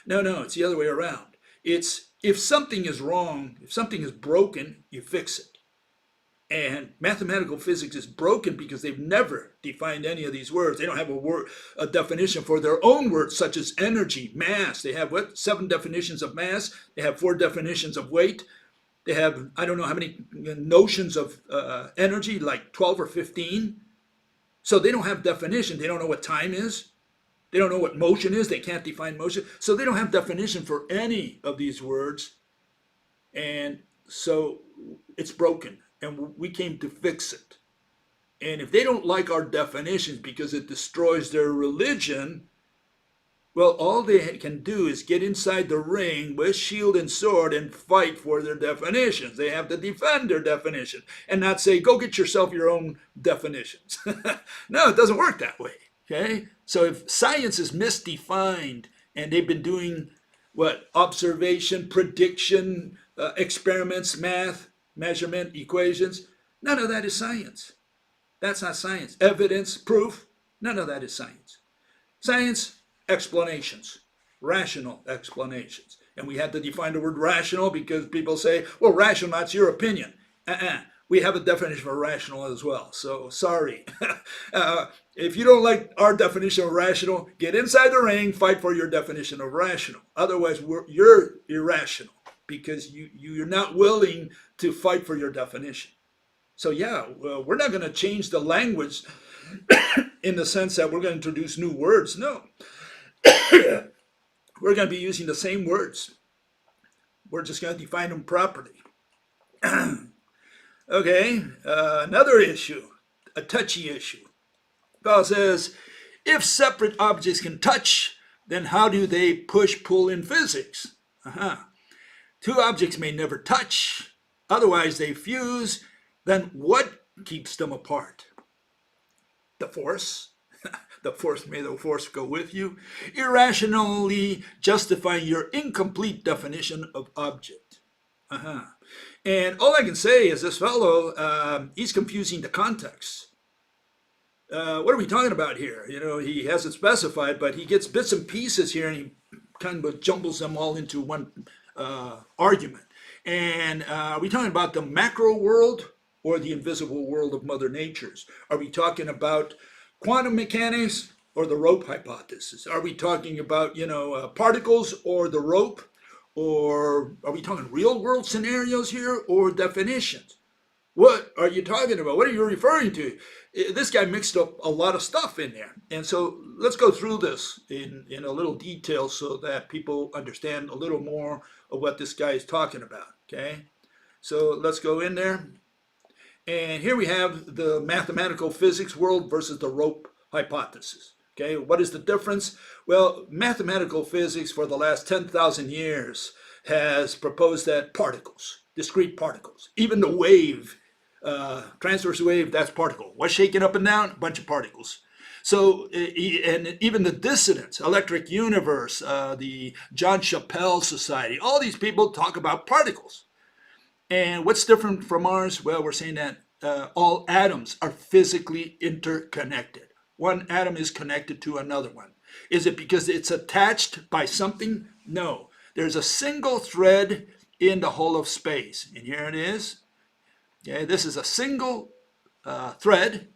No, it's the other way around. It's if something is wrong, if something is broken, you fix it. And mathematical physics is broken because they've never defined any of these words. They don't have a definition for their own words, such as energy, mass. They have 7 definitions of mass. They have 4 definitions of weight. They have, I don't know how many notions of energy, like 12 or 15. So they don't have definition. They don't know what time is. They don't know what motion is. They can't define motion. So they don't have definition for any of these words. And so it's broken. And we came to fix it. And if they don't like our definitions because it destroys their religion, well, all they can do is get inside the ring with shield and sword and fight for their definitions. They have to defend their definition and not say, go get yourself your own definitions. No, it doesn't work that way. Okay? So if science is misdefined and they've been doing observation, prediction, experiments, math, measurement, equations, none of that is science. That's not science. Evidence, proof, none of that is science. Science, explanations, rational explanations. And we had to define the word rational because people say, well, rational, that's your opinion. We have a definition for rational as well. So sorry. If you don't like our definition of rational, get inside the ring, fight for your definition of rational. Otherwise, you're irrational because you're not willing to fight for your definition. So yeah, we're not going to change the language in the sense that we're going to introduce new words. No. We're going to be using the same words. We're just going to define them properly. Okay, another issue, a touchy issue. Paul says, if separate objects can touch, then how do they push-pull in physics? Two objects may never touch, otherwise they fuse. Then what keeps them apart? The force. May the force go with you. Irrationally justifying your incomplete definition of object. And all I can say is this fellow, he's confusing the context. what are we talking about here? You know, he hasn't specified, but he gets bits and pieces here and he kind of jumbles them all into one argument. And are we talking about the macro world or the invisible world of Mother Nature's? Are we talking about quantum mechanics or the rope hypothesis? Are we talking about, particles or the rope? Or are we talking real world scenarios here or definitions? What are you talking about? What are you referring to? This guy mixed up a lot of stuff in there. And so let's go through this in a little detail so that people understand a little more of what this guy is talking about. Okay? So let's go in there. And here we have the mathematical physics world versus the rope hypothesis. Okay, what is the difference? Well, mathematical physics for the last 10,000 years has proposed that particles, discrete particles, even the wave, transverse wave, that's particle. What's shaking up and down? A bunch of particles. So, and even the dissidents, Electric Universe, the John Chappell Society, all these people talk about particles. And what's different from ours? Well, we're saying that all atoms are physically interconnected. One atom is connected to another one. Is it because it's attached by something? No. There's a single thread in the whole of space. And here it is. Okay, this is a single thread.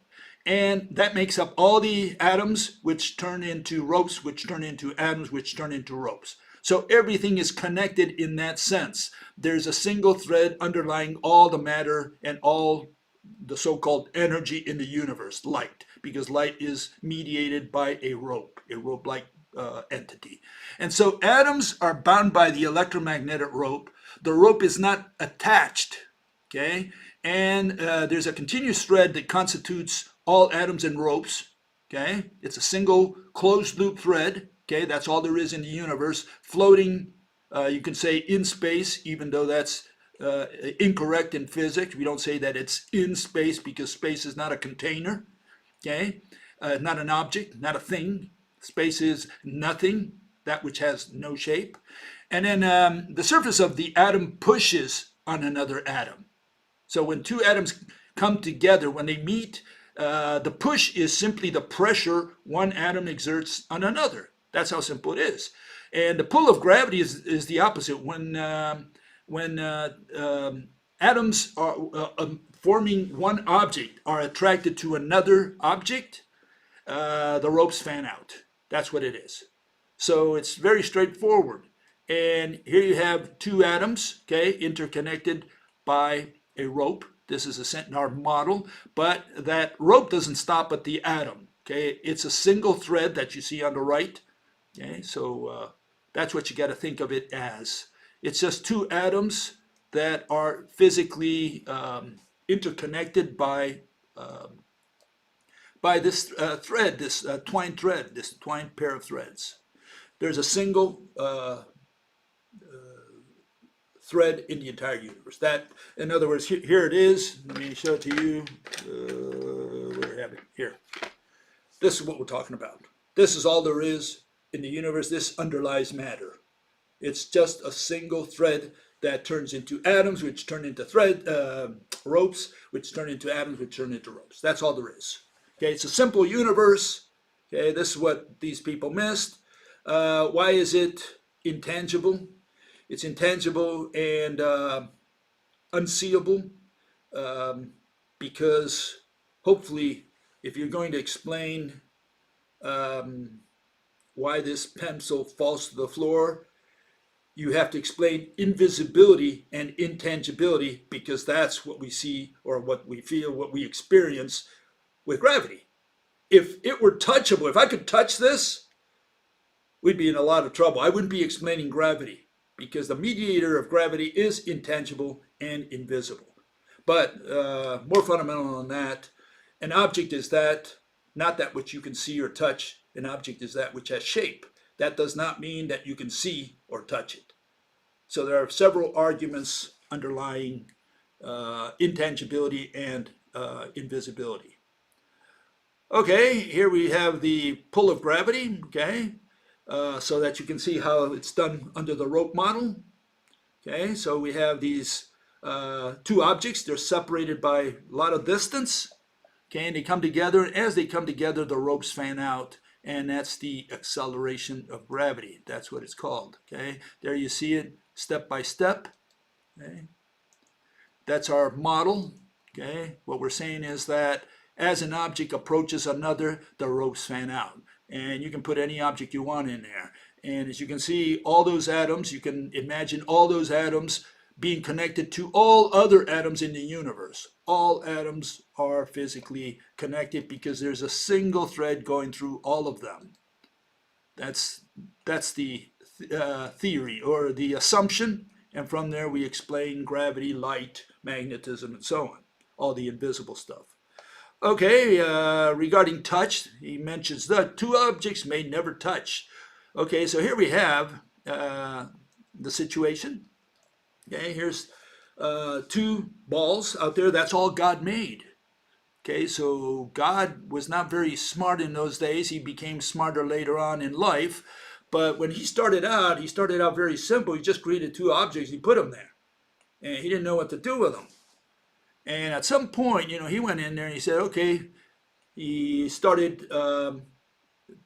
And that makes up all the atoms, which turn into ropes, which turn into atoms, which turn into ropes. So everything is connected in that sense. There's a single thread underlying all the matter and all the so-called energy in the universe, light, because light is mediated by a rope-like entity. And so atoms are bound by the electromagnetic rope. The rope is not attached, okay? And there's a continuous thread that constitutes all atoms and ropes, okay? It's a single closed loop thread, okay? That's all there is in the universe, floating, you can say in space, even though that's incorrect in physics. We don't say that it's in space because space is not a container, okay? Not an object, not a thing. Space is nothing, that which has no shape. And then the surface of the atom pushes on another atom. So when two atoms come together, when they meet, the push is simply the pressure one atom exerts on another. That's how simple it is. And the pull of gravity is the opposite. When atoms are forming one object are attracted to another object, the ropes fan out. That's what it is. So it's very straightforward. And here you have two atoms, okay, interconnected by a rope. This is a centaur model, but that rope doesn't stop at the atom, okay? It's a single thread that you see on the right, okay? So that's what you got to think of it as. It's just two atoms that are physically interconnected by this thread, this twined thread, this twined pair of threads. There's a single thread in the entire universe. That, in other words, here it is. Let me show it to you. Where we have it? Here. This is what we're talking about. This is all there is in the universe. This underlies matter. It's just a single thread that turns into atoms, which turn into ropes, which turn into atoms, which turn into ropes. That's all there is. Okay, it's a simple universe. Okay, this is what these people missed. Why is it intangible? It's intangible and unseeable because hopefully, if you're going to explain why this pencil falls to the floor, you have to explain invisibility and intangibility, because that's what we see or what we feel, what we experience with gravity. If it were touchable, if I could touch this, we'd be in a lot of trouble. I wouldn't be explaining gravity, because the mediator of gravity is intangible and invisible. But more fundamental than that, an object is that, not that which you can see or touch. An object is that which has shape. That does not mean that you can see or touch it. So there are several arguments underlying intangibility and invisibility. Okay, here we have the pull of gravity, okay? So that you can see how it's done under the rope model. Okay, so we have these two objects. They're separated by a lot of distance. Okay, and they come together, and as they come together, the ropes fan out, and that's the acceleration of gravity. That's what it's called. Okay, there you see it step by step. Okay, that's our model. Okay, what we're saying is that as an object approaches another, the ropes fan out, and you can put any object you want in there. And as you can see, all those atoms, you can imagine all those atoms being connected to all other atoms in the universe. All atoms are physically connected because there's a single thread going through all of them. That's the theory or the assumption, and from there we explain gravity, light, magnetism, and so on, all the invisible stuff. Okay, regarding touch, he mentions that two objects may never touch. Okay, so here we have the situation. Okay, here's two balls out there. That's all God made. Okay, so God was not very smart in those days. He became smarter later on in life. But when he started out very simple. He just created two objects. He put them there. And he didn't know what to do with them. And at some point, he went in there and he said, okay, he started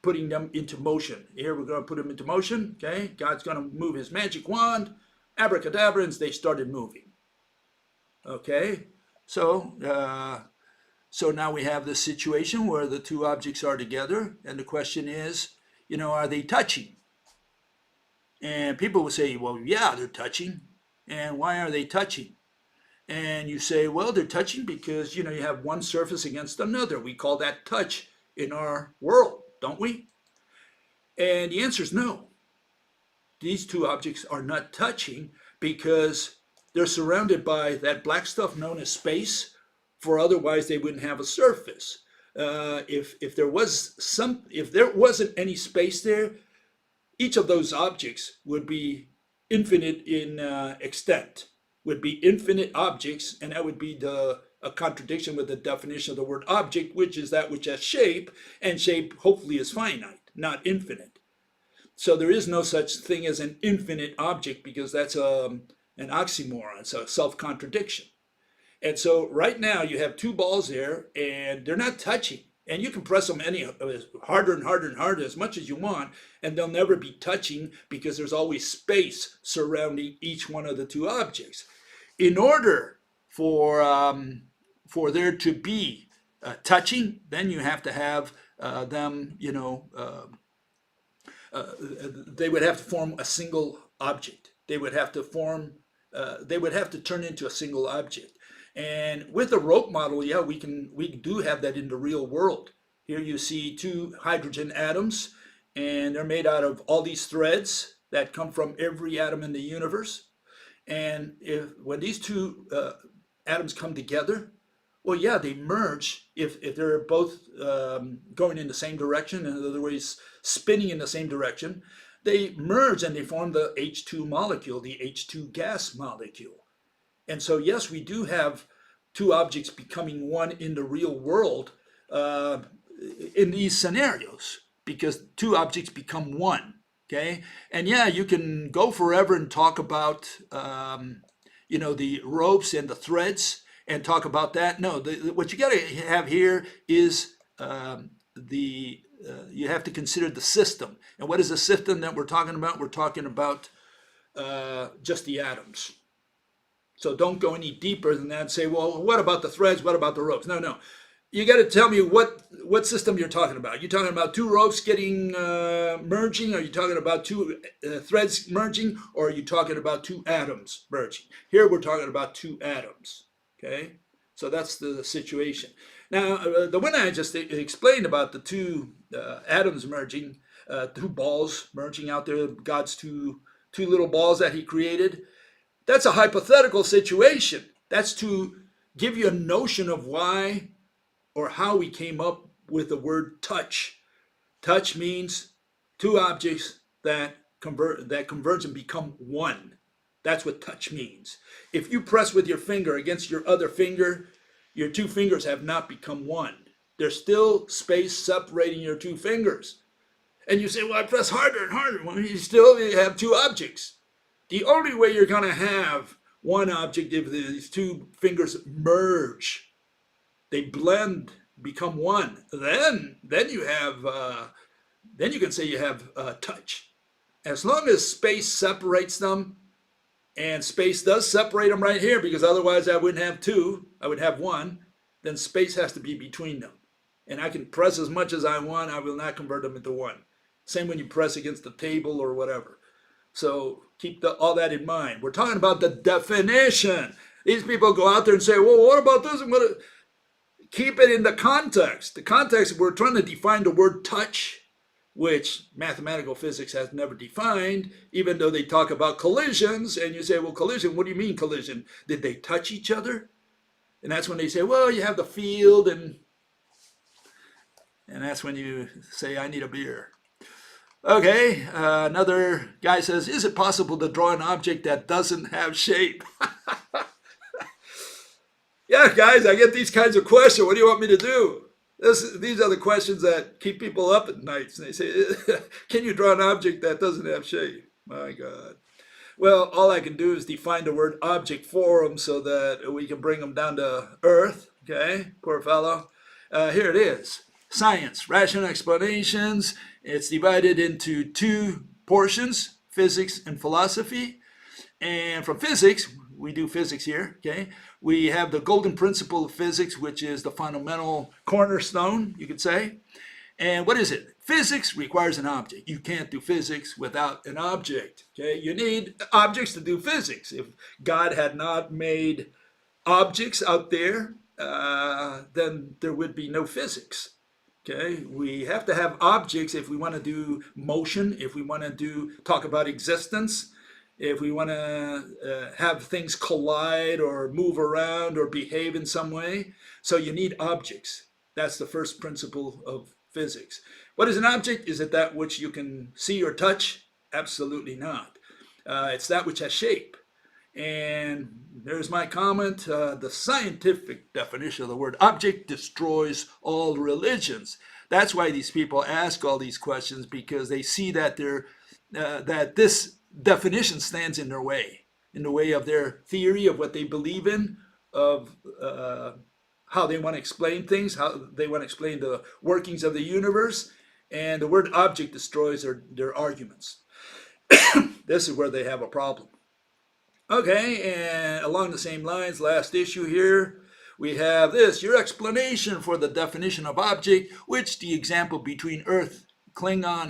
putting them into motion. Here we're going to put them into motion. Okay, God's going to move his magic wand. Abracadabra, and they started moving. Okay, so now we have this situation where the two objects are together, and the question is, are they touching? And people will say, well, yeah, they're touching. And why are they touching? And you say, well, they're touching because, you have one surface against another. We call that touch in our world, don't we? And the answer is no. These two objects are not touching because they're surrounded by that black stuff known as space, for otherwise they wouldn't have a surface. If there wasn't any space there, each of those objects would be infinite in extent, would be infinite objects, and that would be a contradiction with the definition of the word object, which is that which has shape, and shape hopefully is finite, not infinite. So there is no such thing as an infinite object because that's an oxymoron. It's a self-contradiction. And so right now you have two balls there and they're not touching. And you can press them harder and harder and harder as much as you want, and they'll never be touching because there's always space surrounding each one of the two objects. In order for there to be touching, then you have to have them, they would have to form a single object. They would have to turn into a single object. And with the rope model, yeah, we do have that in the real world. Here you see two hydrogen atoms, and they're made out of all these threads that come from every atom in the universe. And when these two atoms come together, well, yeah, they merge if they're both going in the same direction, in other words, spinning in the same direction. They merge and they form the H2 molecule, the H2 gas molecule. And so, yes, we do have two objects becoming one in the real world in these scenarios because two objects become one, okay? And yeah, you can go forever and talk about, the ropes and the threads and talk about that. No, what you got to have here is you have to consider the system. And what is the system that we're talking about? We're talking about just the atoms. So don't go any deeper than that and say, well, what about the threads? What about the ropes? No. You got to tell me what system you're talking about. You're talking about two ropes getting merging? Are you talking about two threads merging? Or are you talking about two atoms merging? Here we're talking about two atoms. Okay? So that's the situation. Now, the one I just explained about the two atoms merging, two balls merging out there, God's two little balls that he created, that's a hypothetical situation. That's to give you a notion of why or how we came up with the word touch. Touch means two objects that converge and become one. That's what touch means. If you press with your finger against your other finger, your two fingers have not become one. There's still space separating your two fingers. And you say, well, I press harder and harder. Well, you still have two objects. The only way you're going to have one object if these two fingers merge, they blend become one, then you have then you can say you have touch. As long as space separates them, and space does separate them right here, because otherwise I wouldn't have two, I would have one, then space has to be between them. And I can press as much as I want, I will not convert them into one. Same when you press against the table or whatever. So keep all that in mind. We're talking about the definition. These people go out there and say, well, what about this? And what? Keep it in the context. The context, we're trying to define the word touch, which mathematical physics has never defined, even though they talk about collisions. And you say, well, collision, what do you mean collision? Did they touch each other? And that's when they say, well, you have the field, and that's when you say, I need a beer. Okay, another guy says, is it possible to draw an object that doesn't have shape? Yeah, guys, I get these kinds of questions. What do you want me to do? These are the questions that keep people up at night. And they say, can you draw an object that doesn't have shape? My God. Well, all I can do is define the word object for them so that we can bring them down to earth. Okay, poor fellow. Here it is. Science, rational explanations. It's divided into two portions, physics and philosophy. And from physics, we do physics here, okay? We have the golden principle of physics, which is the fundamental cornerstone, you could say. And what is it? Physics requires an object. You can't do physics without an object, okay? You need objects to do physics. If God had not made objects out there, then there would be no physics. Okay, we have to have objects if we want to do motion, if we want to talk about existence, if we want to have things collide or move around or behave in some way. So you need objects. That's the first principle of physics. What is an object? Is it that which you can see or touch? Absolutely not. It's that which has shape. And there's my comment. The scientific definition of the word object destroys all religions. That's why these people ask all these questions, because they see that that this definition stands in the way of their theory, of what they believe in, of how they want to explain things, how they want to explain the workings of the universe. And the word object destroys their arguments. This is where they have a problem. Okay, and along the same lines, last issue here, we have this. Your explanation for the definition of object, which the example between Earth, Klingon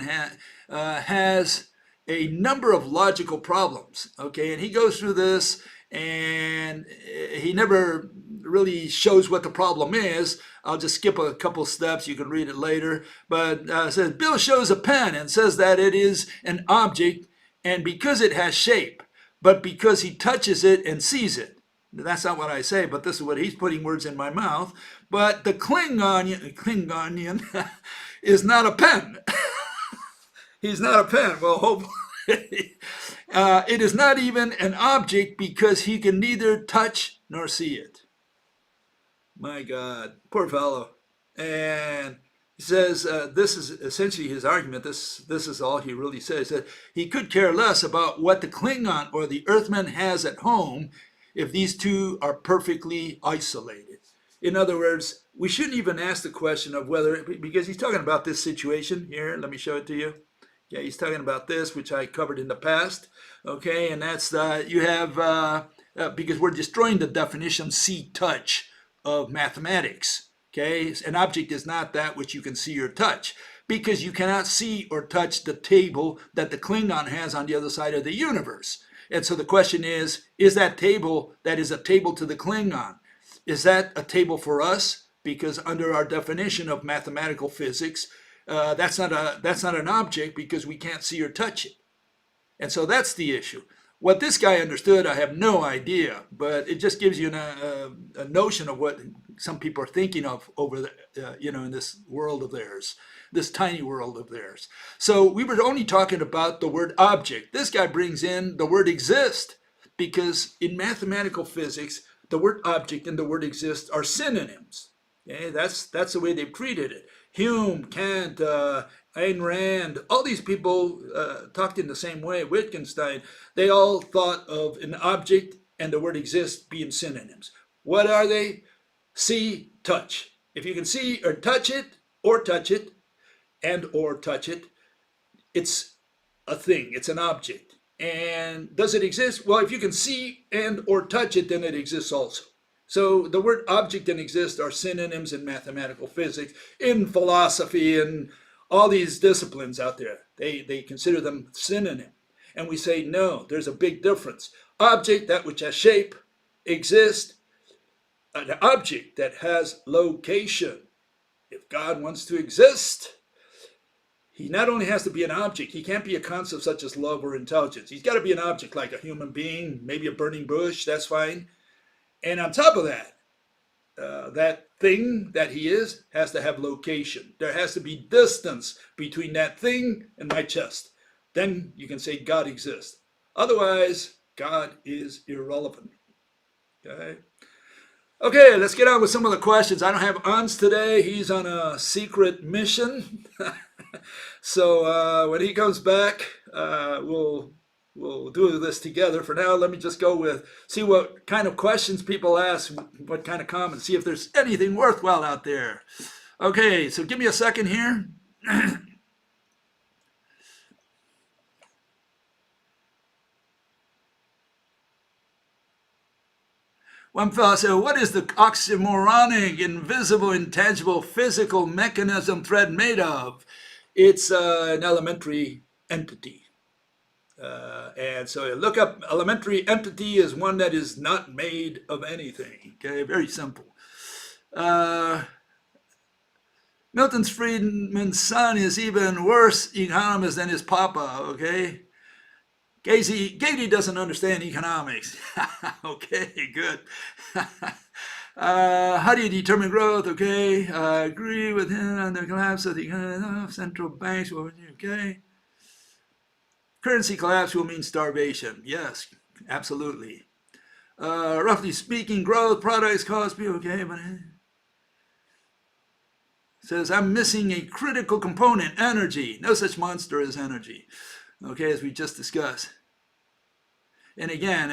has a number of logical problems. Okay, and he goes through this, and he never really shows what the problem is. I'll just skip a couple steps. You can read it later. But it says, Bill shows a pen and says that it is an object, and because it has shape, but because he touches it and sees it. That's not what I say, but this is what he's putting words in my mouth. But the Klingonian is not a pen. He's not a pen. Well, hopefully. It is not even an object because he can neither touch nor see it. My God, poor fellow. And he says, this is essentially his argument. This is all he really says. That he could care less about what the Klingon or the Earthman has at home if these two are perfectly isolated. In other words, we shouldn't even ask the question of whether, because he's talking about this situation here. Let me show it to you. Yeah, he's talking about this, which I covered in the past. Okay, and that's you have, because we're destroying the definition see touch of mathematics. Okay, an object is not that which you can see or touch, because you cannot see or touch the table that the Klingon has on the other side of the universe. And so the question is that table that is a table to the Klingon, is that a table for us? Because under our definition of mathematical physics, that's not an object because we can't see or touch it. And so that's the issue. What this guy understood, I have no idea, but it just gives you a notion of what some people are thinking of over in this world of theirs, this tiny world of theirs. So we were only talking about the word object. This guy brings in the word exist, because in mathematical physics, the word object and the word exist are synonyms. Okay? That's the way they've treated it. Hume, Kant, Ayn Rand, all these people talked in the same way. Wittgenstein, they all thought of an object and the word exist being synonyms. What are they? See, touch. If you can see or touch it, and or touch it, it's a thing, it's an object. And does it exist? Well, if you can see and or touch it, then it exists also. So the word object and exist are synonyms in mathematical physics, in philosophy, and all these disciplines out there. They consider them synonym. And we say, no, there's a big difference. Object, that which has shape, exist, an object that has location. If God wants to exist, he not only has to be an object, he can't be a concept such as love or intelligence. He's got to be an object like a human being, maybe a burning bush, that's fine. And on top of that, that thing that he is has to have location. There has to be distance between that thing and my chest. Then you can say God exists. Otherwise, God is irrelevant. Okay? Okay, let's get on with some of the questions. I don't have Ans today. He's on a secret mission. So when he comes back, we'll do this together. For now, let me just go with, see what kind of questions people ask, what kind of comments, see if there's anything worthwhile out there. Okay, so give me a second here. One fellow said, what is the oxymoronic, invisible, intangible, physical mechanism thread made of? It's an elementary entity. And so you look up elementary entity is one that is not made of anything. Okay, very simple. Milton Friedman's son is even worse economist than his papa. Okay. Gady doesn't understand economics. Okay, good. How do you determine growth? Okay, I agree with him on the collapse of the central banks. Okay. Currency collapse will mean starvation. Yes, absolutely. Roughly speaking, growth, products, cost, okay, but says I'm missing a critical component, energy. No such monster as energy. Okay, as we just discussed. And again,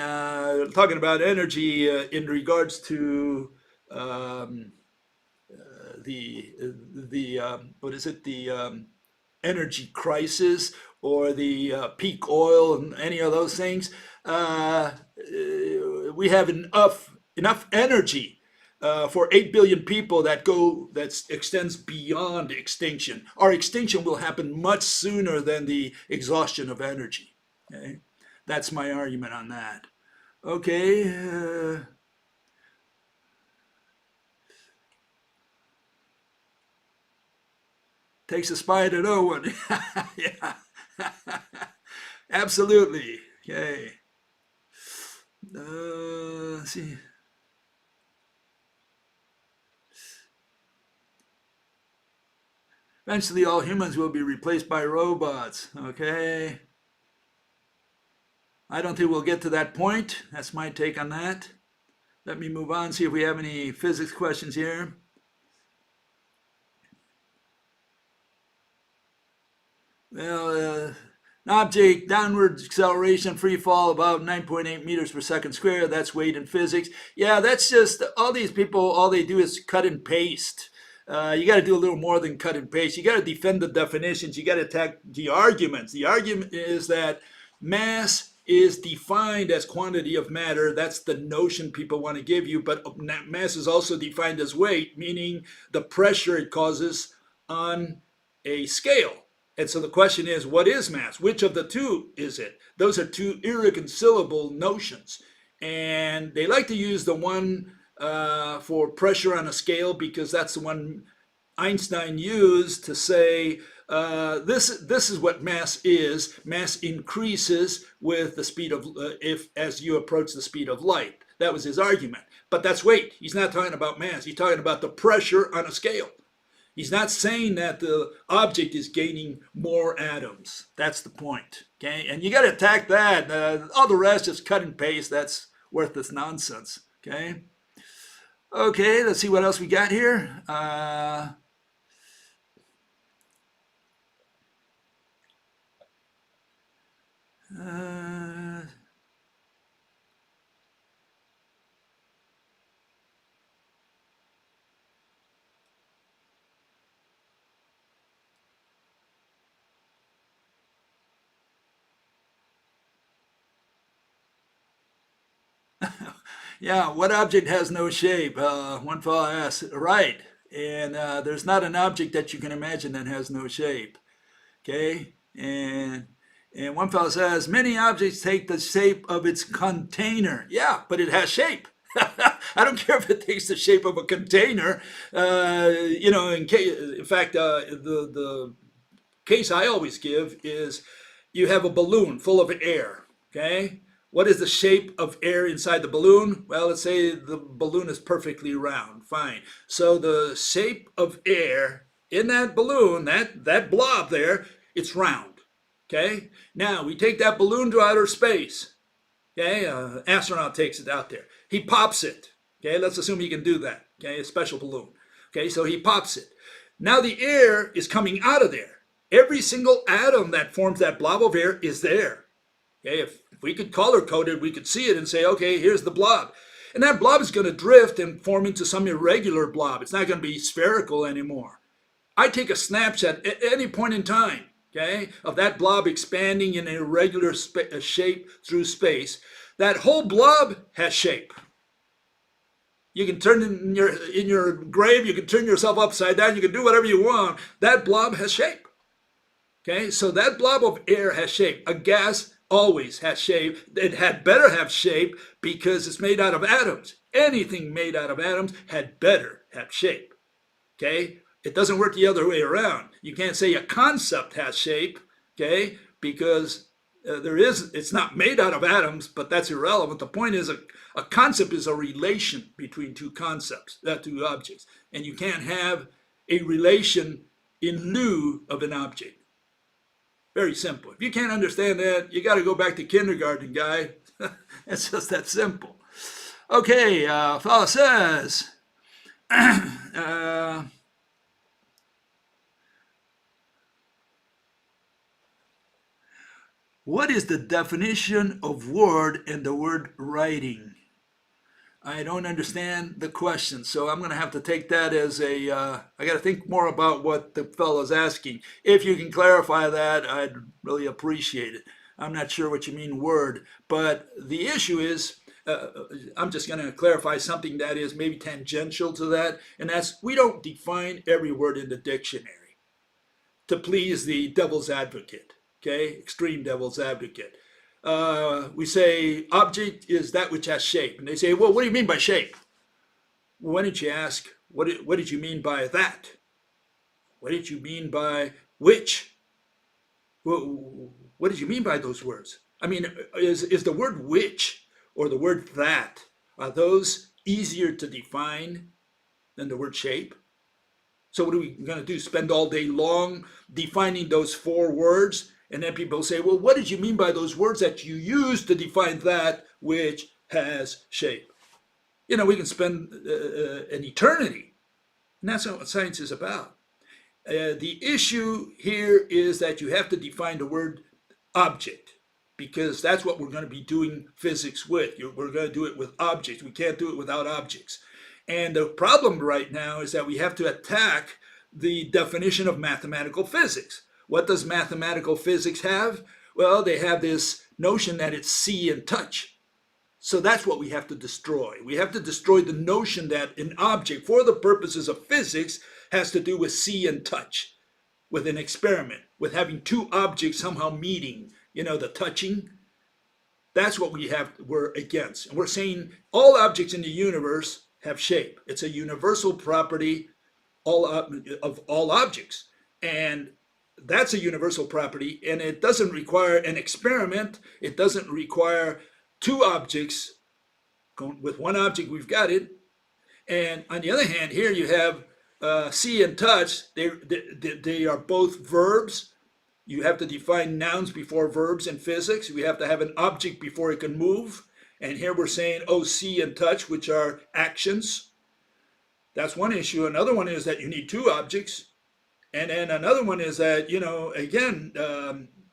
talking about energy in regards to what is it, the energy crisis or the peak oil and any of those things, we have enough energy for 8 billion people that extends beyond extinction. Our extinction will happen much sooner than the exhaustion of energy. Okay? That's my argument on that. Okay. Takes a spy to know one. Yeah. Absolutely. Okay. Let's see. Eventually, all humans will be replaced by robots. Okay. I don't think we'll get to that point. That's my take on that. Let me move on, see if we have any physics questions here. Well, an object, downward acceleration, free fall about 9.8 meters per second squared. That's weight in physics. Yeah, that's just, all these people, all they do is cut and paste. You got to do a little more than cut and paste. You got to defend the definitions. You got to attack the arguments. The argument is that mass is defined as quantity of matter. That's the notion people want to give you. But mass is also defined as weight, meaning the pressure it causes on a scale. And so the question is, what is mass? Which of the two is it? Those are two irreconcilable notions. And they like to use the one for pressure on a scale because that's the one Einstein used to say this is what mass is. Mass increases with the speed of as you approach the speed of light. That was his argument. But that's weight. He's not talking about mass. He's talking about the pressure on a scale. He's not saying that the object is gaining more atoms. That's the point. Okay, and you got to attack that. All the rest is cut and paste. That's worthless nonsense. Okay. Okay, let's see what else we got here. Yeah, what object has no shape? One fellow asked, right. And there's not an object that you can imagine that has no shape. Okay? And one fellow says, many objects take the shape of its container. Yeah, but it has shape. I don't care if it takes the shape of a container. In fact, the case I always give is you have a balloon full of air. Okay? What is the shape of air inside the balloon? Well, let's say the balloon is perfectly round. Fine. So the shape of air in that balloon, that blob there, it's round. Okay? Now we take that balloon to outer space. Okay? Astronaut takes it out there. He pops it. Okay? Let's assume he can do that. Okay? A special balloon. Okay? So he pops it. Now the air is coming out of there. Every single atom that forms that blob of air is there. Okay, if we could color code it, we could see it and say, okay, here's the blob. And that blob is going to drift and form into some irregular blob. It's not going to be spherical anymore. I take a snapshot at any point in time, okay, of that blob expanding in an irregular shape through space. That whole blob has shape. You can turn in your grave, you can turn yourself upside down, you can do whatever you want. That blob has shape. Okay, so that blob of air has shape. A gas always has shape. It had better have shape because it's made out of atoms. Anything made out of atoms had better have shape. Okay, it doesn't work the other way around. You can't say a concept has shape, okay, because it's not made out of atoms, but that's irrelevant. The point is a concept is a relation between two concepts, two objects, and you can't have a relation in lieu of an object. Very simple. If you can't understand that, you got to go back to kindergarten, guy. It's just that simple. Okay, fellow says, what is the definition of word and the word writing? I don't understand the question, so I'm going to have to take that as I got to think more about what the fellow's asking. If you can clarify that, I'd really appreciate it. I'm not sure what you mean word, but the issue is, I'm just going to clarify something that is maybe tangential to that, and that's we don't define every word in the dictionary to please the devil's advocate, okay, extreme devil's advocate. We say object is that which has shape. And they say, well, what do you mean by shape? Well, why don't you ask, what did you mean by that? What did you mean by which? What did you mean by those words? I mean, is the word which or the word that, are those easier to define than the word shape? So what are we going to do? Spend all day long defining those four words? And then people say, well, what did you mean by those words that you used to define that which has shape? You know, we can spend an eternity. And that's not what science is about. The issue here is that you have to define the word object, because that's what we're going to be doing physics with. We're going to do it with objects. We can't do it without objects. And the problem right now is that we have to attack the definition of mathematical physics. What does mathematical physics have? Well, they have this notion that it's see and touch. So that's what we have to destroy. We have to destroy the notion that an object, for the purposes of physics, has to do with see and touch, with an experiment, with having two objects somehow meeting, you know, the touching. That's what we're against. And we're saying all objects in the universe have shape. It's a universal property of all objects. And that's a universal property, and it doesn't require an experiment. It doesn't require two objects. With one object, we've got it. And on the other hand, here you have see and touch. They are both verbs. You have to define nouns before verbs in physics. We have to have an object before it can move. And here we're saying, oh, see and touch, which are actions. That's one issue. Another one is that you need two objects. And then another one is that, again,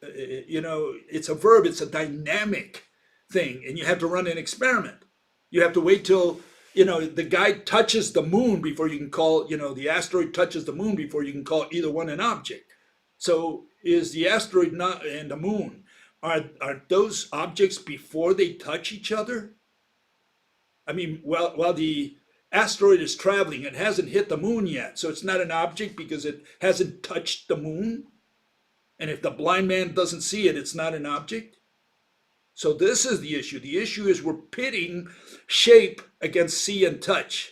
it's a verb, it's a dynamic thing, and you have to run an experiment. You have to wait till, the guy touches the moon before you can call, the asteroid touches the moon before you can call either one an object. So is the asteroid and the moon, are those objects before they touch each other? I mean, while the asteroid is traveling, it hasn't hit the moon yet, so it's not an object because it hasn't touched the moon. And if the blind man doesn't see it, it's not an object. So this is the issue. The issue is we're pitting shape against see and touch.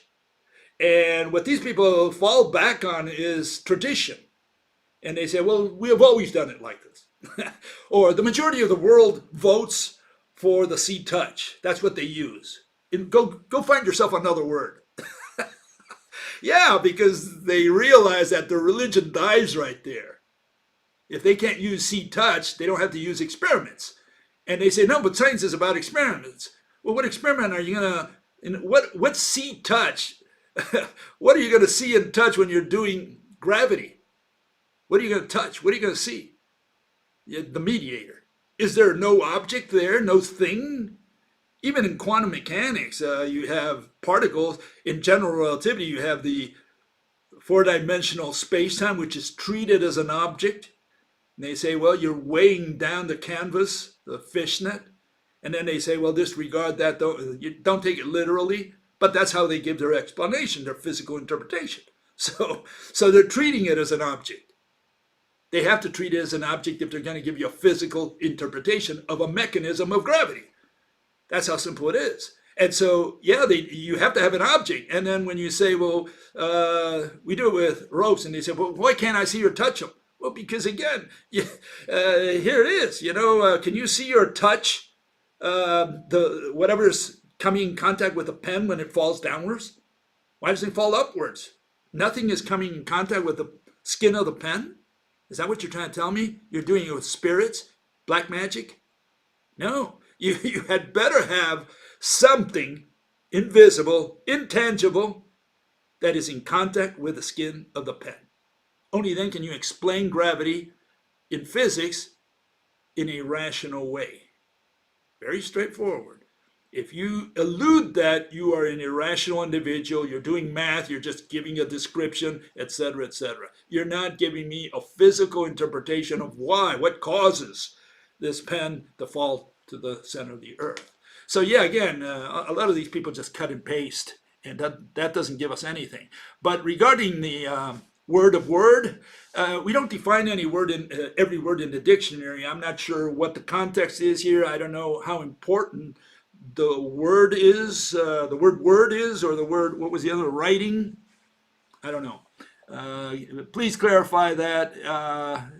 And what these people fall back on is tradition. And they say, well, we have always done it like this. Or the majority of the world votes for the see touch. That's what they use. And go find yourself another word. Yeah, because they realize that their religion dies right there. If they can't use see touch, they don't have to use experiments. And they say, no, but science is about experiments. Well, what experiment are you going to, what see touch? What are you going to see and touch when you're doing gravity? What are you going to touch? What are you going to see? The mediator. Is there no object there, no thing? Even in quantum mechanics, you have particles. In general relativity, you have the four-dimensional space-time, which is treated as an object. And they say, well, you're weighing down the canvas, the fishnet. And then they say, well, disregard that. Don't take it literally. But that's how they give their explanation, their physical interpretation. So they're treating it as an object. They have to treat it as an object if they're going to give you a physical interpretation of a mechanism of gravity. That's how simple it is. And so, yeah, you have to have an object. And then when you say, well, we do it with ropes, and they say, well, why can't I see or touch them? Well, because again, here it is. Can you see or touch whatever's coming in contact with a pen when it falls downwards? Why does it fall upwards? Nothing is coming in contact with the skin of the pen? Is that what you're trying to tell me? You're doing it with spirits? Black magic? No. You had better have something invisible, intangible, that is in contact with the skin of the pen. Only then can you explain gravity in physics in a rational way. Very straightforward. If you elude that, you are an irrational individual. You're doing math. You're just giving a description, etc., etc. You're not giving me a physical interpretation of why, what causes this pen to fall to the center of the earth. So yeah, again, a lot of these people just cut and paste, and that doesn't give us anything. But regarding the word of word, we don't define any word in every word in the dictionary. I'm not sure what the context is here. I don't know how important the word is, the word is, or the word, what was the other, writing? I don't know. Please clarify that,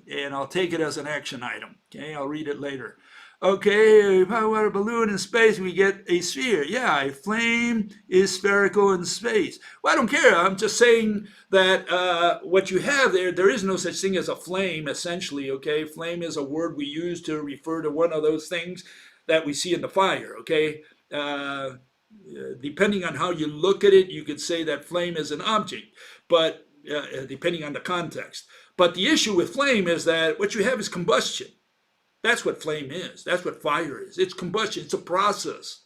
and I'll take it as an action item. Okay, I'll read it later. Okay, if I were a balloon in space, we get a sphere. Yeah, a flame is spherical in space. Well, I don't care. I'm just saying that what you have there is no such thing as a flame, essentially, okay? Flame is a word we use to refer to one of those things that we see in the fire, okay? Depending on how you look at it, you could say that flame is an object, but depending on the context. But the issue with flame is that what you have is combustion. That's what flame is. That's what fire is. It's combustion. It's a process.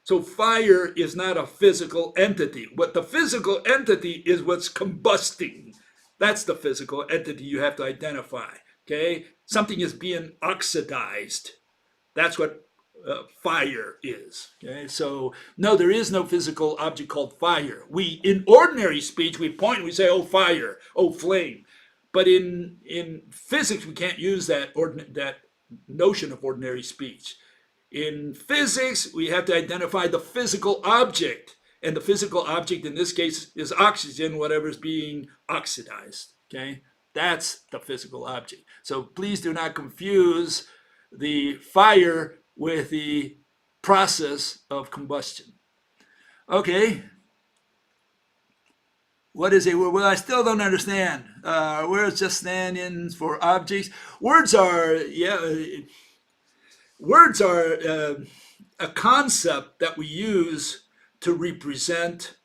So fire is not a physical entity. What the physical entity is what's combusting. That's the physical entity you have to identify. Okay? Something is being oxidized. That's what fire is. Okay? So no, there is no physical object called fire. We, in ordinary speech, we point and we say, oh, fire, oh, flame. But in physics, we can't use that notion of ordinary speech. In physics, we have to identify the physical object. And the physical object in this case is oxygen, whatever is being oxidized. Okay? That's the physical object. So please do not confuse the fire with the process of combustion. Okay. What is a word? Well, I still don't understand. Words just stand-ins for objects. Words are a concept that we use to represent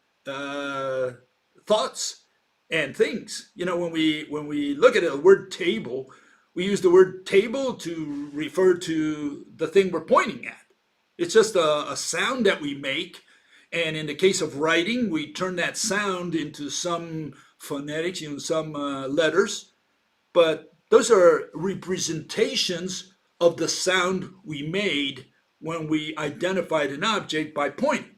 thoughts and things. You know, when we look at a word table, we use the word table to refer to the thing we're pointing at. It's just a sound that we make. And in the case of writing, we turn that sound into some phonetics, some letters. But those are representations of the sound we made when we identified an object by pointing.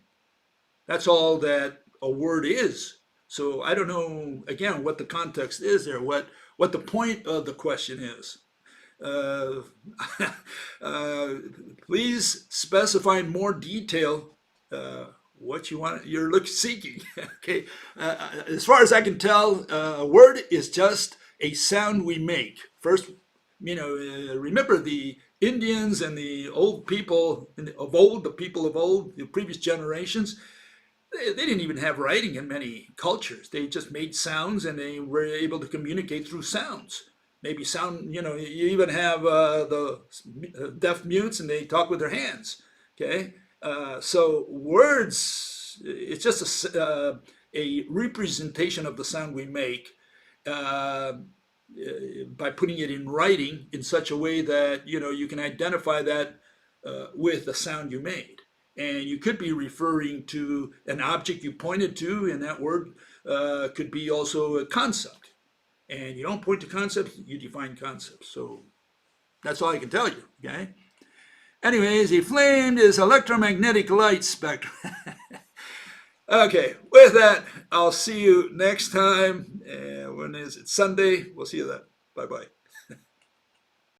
That's all that a word is. So I don't know, again, what the context is there, what the point of the question is. Uh, uh, Please specify in more detail what you want, you're seeking. Okay, as far as I can tell, a word is just a sound we make. First, remember the Indians and the old people of old, the people of old, the previous generations. They didn't even have writing in many cultures. They just made sounds, and they were able to communicate through sounds. Maybe sound, you even have the deaf mutes, and they talk with their hands. Okay, so words, it's just a representation of the sound we make uh, by putting it in writing in such a way that you can identify that with the sound you made. And you could be referring to an object you pointed to, and that word could be also a concept. And you don't point to concepts, you define concepts. So that's all I can tell you. Okay. Anyways, a flame is electromagnetic light spectrum. Okay, with that, I'll see you next time. When is it? Sunday. We'll see you then. Bye bye.